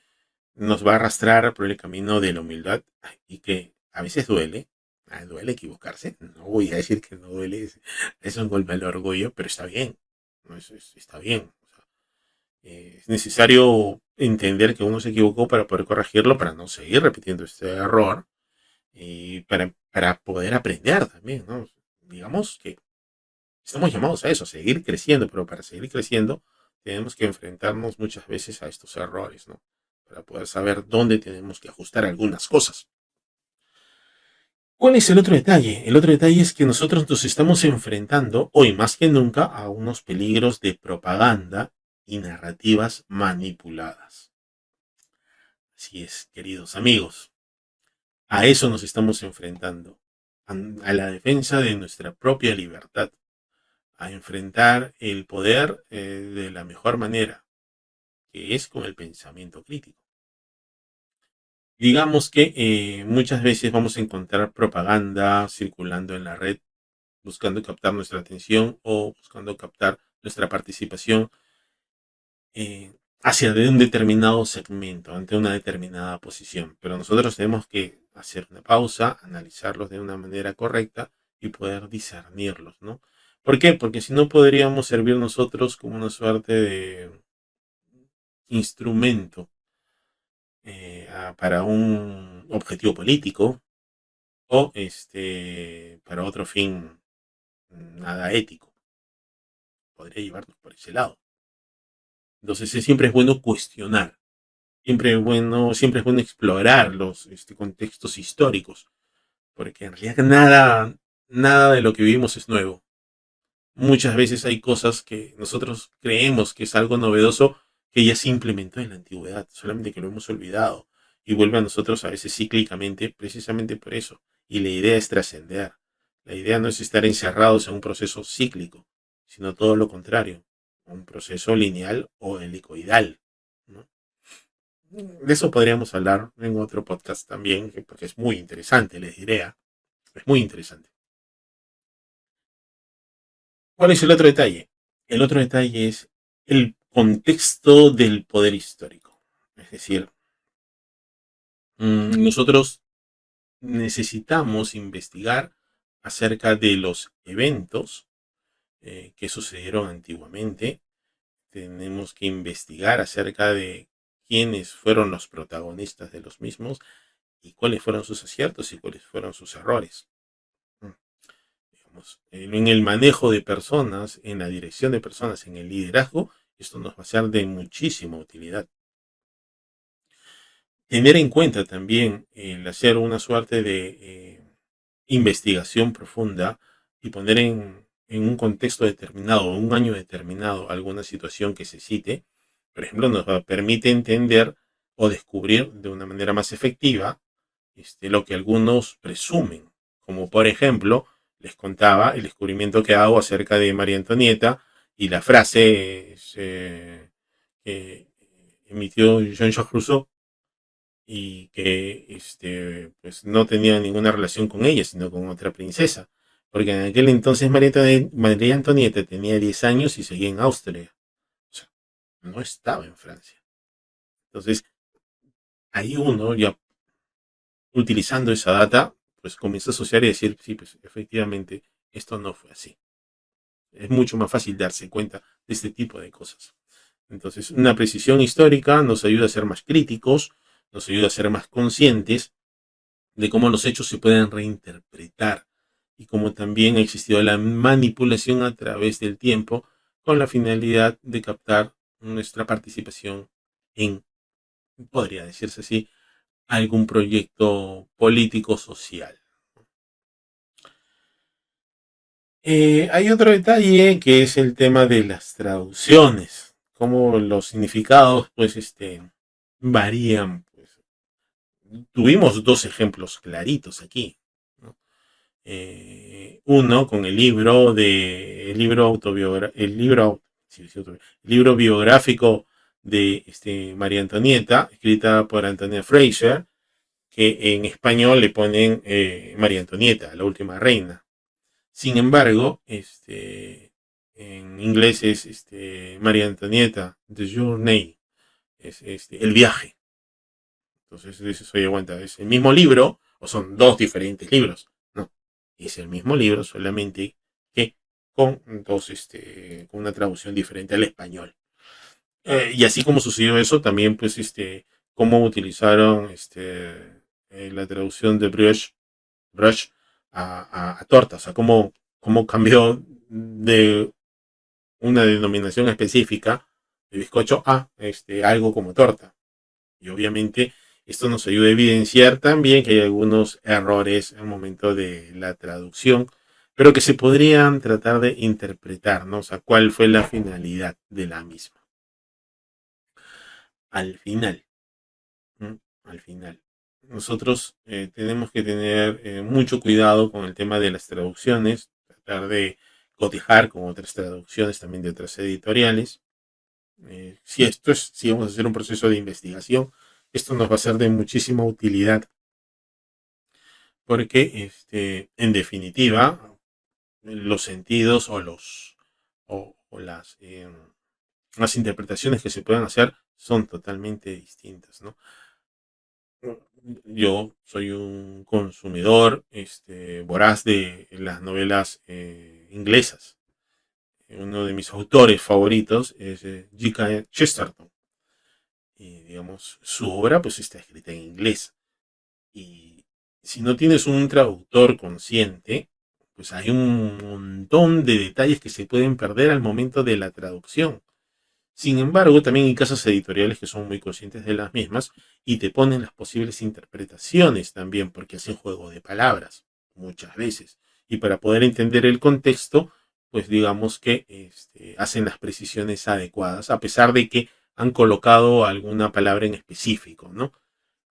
nos va a arrastrar por el camino de la humildad y que a veces duele. Duele equivocarse. No voy a decir que no duele. Eso es un golpe al orgullo, pero está bien. ¿No? Está bien. O sea, es necesario entender que uno se equivocó para poder corregirlo, para no seguir repitiendo este error y para poder aprender también, ¿no? Digamos que estamos llamados a eso, a seguir creciendo, pero para seguir creciendo tenemos que enfrentarnos muchas veces a estos errores, ¿no? Para poder saber dónde tenemos que ajustar algunas cosas. ¿Cuál es el otro detalle? El otro detalle es que nosotros nos estamos enfrentando, hoy más que nunca, a unos peligros de propaganda y narrativas manipuladas. Así es, queridos amigos, a eso nos estamos enfrentando, a la defensa de nuestra propia libertad, a enfrentar el poder de la mejor manera, que es con el pensamiento crítico. Digamos que muchas veces vamos a encontrar propaganda circulando en la red, buscando captar nuestra atención o buscando captar nuestra participación hacia de un determinado segmento, ante una determinada posición. Pero nosotros tenemos que hacer una pausa, analizarlos de una manera correcta y poder discernirlos, ¿no? ¿Por qué? Porque si no podríamos servir nosotros como una suerte de instrumento para un objetivo político o para otro fin nada ético. Podría llevarnos por ese lado. Entonces siempre es bueno cuestionar, siempre es bueno explorar los contextos históricos, porque en realidad nada de lo que vivimos es nuevo. Muchas veces hay cosas que nosotros creemos que es algo novedoso que ya se implementó en la antigüedad, solamente que lo hemos olvidado y vuelve a nosotros a veces cíclicamente, precisamente por eso. Y la idea es trascender. La idea no es estar encerrados en un proceso cíclico, sino todo lo contrario, un proceso lineal o helicoidal, ¿no? De eso podríamos hablar en otro podcast también, porque es muy interesante, les diré. Es muy interesante. ¿Cuál es el otro detalle? El otro detalle es el contexto del poder histórico. Es decir, nosotros necesitamos investigar acerca de los eventos que sucedieron antiguamente. Tenemos que investigar acerca de quiénes fueron los protagonistas de los mismos y cuáles fueron sus aciertos y cuáles fueron sus errores. Digamos, en el manejo de personas, en la dirección de personas, en el liderazgo, esto nos va a ser de muchísima utilidad. Tener en cuenta también el hacer una suerte de investigación profunda y poner en un contexto determinado, un año determinado, alguna situación que se cite, por ejemplo, nos permite entender o descubrir de una manera más efectiva lo que algunos presumen. Como por ejemplo, les contaba el descubrimiento que hago acerca de María Antonieta y la frase que emitió Jean-Jacques Rousseau y que pues no tenía ninguna relación con ella, sino con otra princesa. Porque en aquel entonces María Antonieta tenía 10 años y seguía en Austria. O sea, no estaba en Francia. Entonces, ahí uno ya utilizando esa data, pues comienza a asociar y decir, sí, pues efectivamente, esto no fue así. Es mucho más fácil darse cuenta de este tipo de cosas. Entonces, una precisión histórica nos ayuda a ser más críticos, nos ayuda a ser más conscientes de cómo los hechos se pueden reinterpretar y cómo también ha existido la manipulación a través del tiempo con la finalidad de captar nuestra participación en, podría decirse así, algún proyecto político social. Hay otro detalle que es el tema de las traducciones, como los significados pues varían. Pues. Tuvimos dos ejemplos claritos aquí, ¿no? Uno con el libro biográfico de María Antonieta, escrita por Antonia Fraser, que en español le ponen María Antonieta, la última reina. Sin embargo, en inglés es María Antonieta, The Journey, es el viaje. Entonces dices, oye, aguanta, ¿es el mismo libro o son dos diferentes libros? No, es el mismo libro, solamente que con con una traducción diferente al español. Y así como sucedió eso, también pues cómo utilizaron la traducción de Brush a torta, o sea, cómo cambió de una denominación específica de bizcocho a algo como torta. Y obviamente esto nos ayuda a evidenciar también que hay algunos errores al momento de la traducción, pero que se podrían tratar de interpretar, ¿no? O sea, cuál fue la finalidad de la misma. Al final, ¿no? Al final. Nosotros tenemos que tener mucho cuidado con el tema de las traducciones, tratar de cotejar con otras traducciones también de otras editoriales. Si vamos a hacer un proceso de investigación, esto nos va a ser de muchísima utilidad porque, en definitiva, los sentidos o las interpretaciones que se puedan hacer son totalmente distintas, ¿no? Yo soy un consumidor voraz de las novelas inglesas. Uno de mis autores favoritos es G.K. Chesterton. Y digamos, su obra pues está escrita en inglés. Y si no tienes un traductor consciente, pues hay un montón de detalles que se pueden perder al momento de la traducción. Sin embargo, también hay casas editoriales que son muy conscientes de las mismas y te ponen las posibles interpretaciones también, porque hacen juego de palabras muchas veces. Y para poder entender el contexto, pues digamos que hacen las precisiones adecuadas, a pesar de que han colocado alguna palabra en específico, ¿no?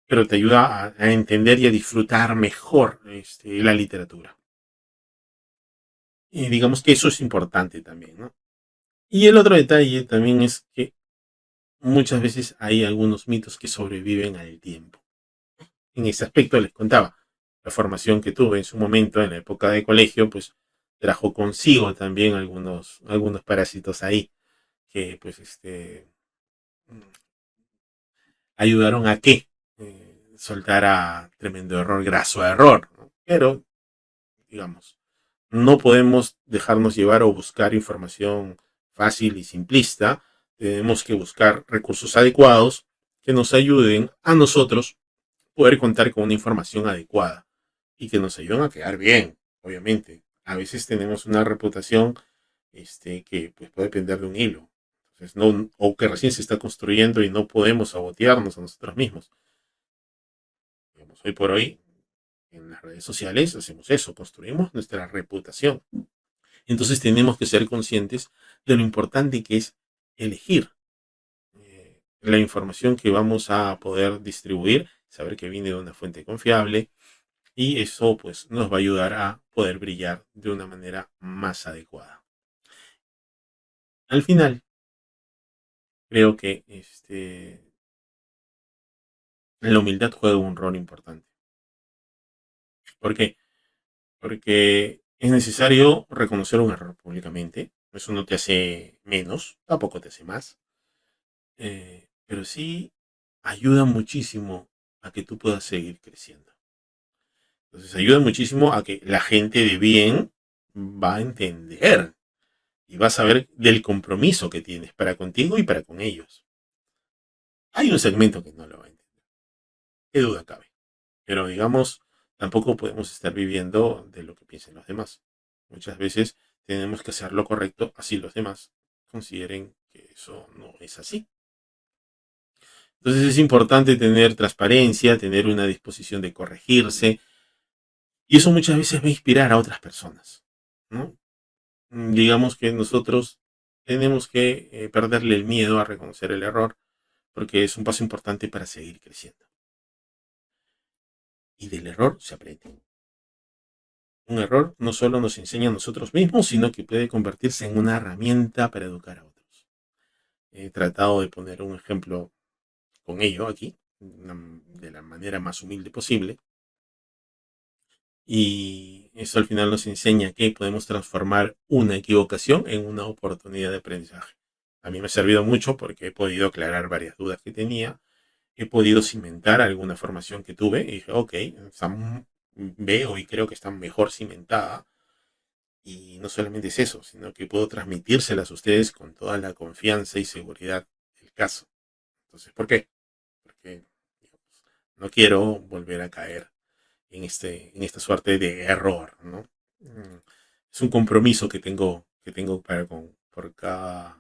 Pero te ayuda a entender y a disfrutar mejor la literatura. Y digamos que eso es importante también, ¿no? Y el otro detalle también es que muchas veces hay algunos mitos que sobreviven al tiempo. En ese aspecto les contaba, la formación que tuve en su momento, en la época de colegio, pues trajo consigo también algunos parásitos ahí, que pues ayudaron a que soltara tremendo error, graso error, ¿no? Pero, digamos, no podemos dejarnos llevar o buscar información fácil y simplista. Tenemos que buscar recursos adecuados que nos ayuden a nosotros poder contar con una información adecuada y que nos ayuden a quedar bien, obviamente. A veces tenemos una reputación que pues, puede depender de un hilo. Entonces, no, o que recién se está construyendo y no podemos sabotearnos a nosotros mismos. Digamos, hoy por hoy, en las redes sociales hacemos eso, construimos nuestra reputación. Entonces tenemos que ser conscientes de lo importante que es elegir la información que vamos a poder distribuir, saber que viene de una fuente confiable y eso pues nos va a ayudar a poder brillar de una manera más adecuada. Al final, creo que la humildad juega un rol importante. ¿Por qué? Porque es necesario reconocer un error públicamente. Eso no te hace menos, tampoco te hace más. Pero sí ayuda muchísimo a que tú puedas seguir creciendo. Entonces ayuda muchísimo a que la gente de bien va a entender y va a saber del compromiso que tienes para contigo y para con ellos. Hay un segmento que no lo va a entender, qué duda cabe. Pero digamos, tampoco podemos estar viviendo de lo que piensen los demás. Muchas veces tenemos que hacer lo correcto, así los demás consideren que eso no es así. Entonces es importante tener transparencia, tener una disposición de corregirse, y eso muchas veces va a inspirar a otras personas, ¿no? Digamos que nosotros tenemos que perderle el miedo a reconocer el error, porque es un paso importante para seguir creciendo. Y del error se aprende. Un error no solo nos enseña a nosotros mismos, sino que puede convertirse en una herramienta para educar a otros. He tratado de poner un ejemplo con ello aquí, de la manera más humilde posible. Y eso al final nos enseña que podemos transformar una equivocación en una oportunidad de aprendizaje. A mí me ha servido mucho porque he podido aclarar varias dudas que tenía, he podido cimentar alguna formación que tuve y dije, ok, veo y creo que está mejor cimentada. Y no solamente es eso, sino que puedo transmitírselas a ustedes con toda la confianza y seguridad del caso. Entonces, ¿por qué? Porque digamos, no quiero volver a caer en esta suerte de error, ¿no? Es un compromiso que tengo por cada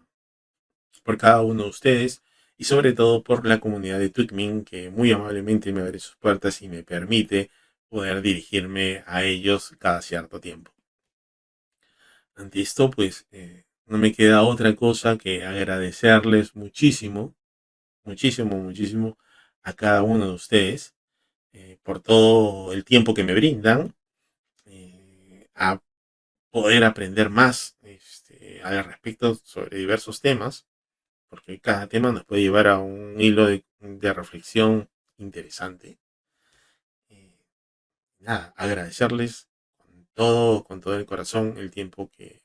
uno de ustedes y sobre todo por la comunidad de Twitmin que muy amablemente me abre sus puertas y me permite poder dirigirme a ellos cada cierto tiempo. Ante esto, pues, no me queda otra cosa que agradecerles muchísimo, muchísimo, muchísimo a cada uno de ustedes por todo el tiempo que me brindan, a poder aprender más al respecto sobre diversos temas, porque cada tema nos puede llevar a un hilo de reflexión interesante. Eh, Nada, agradecerles con todo el corazón el tiempo que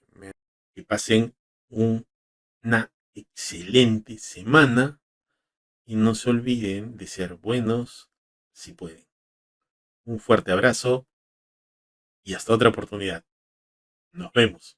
pasen una excelente semana y no se olviden de ser buenos si pueden. Un fuerte abrazo y hasta otra oportunidad. Nos vemos.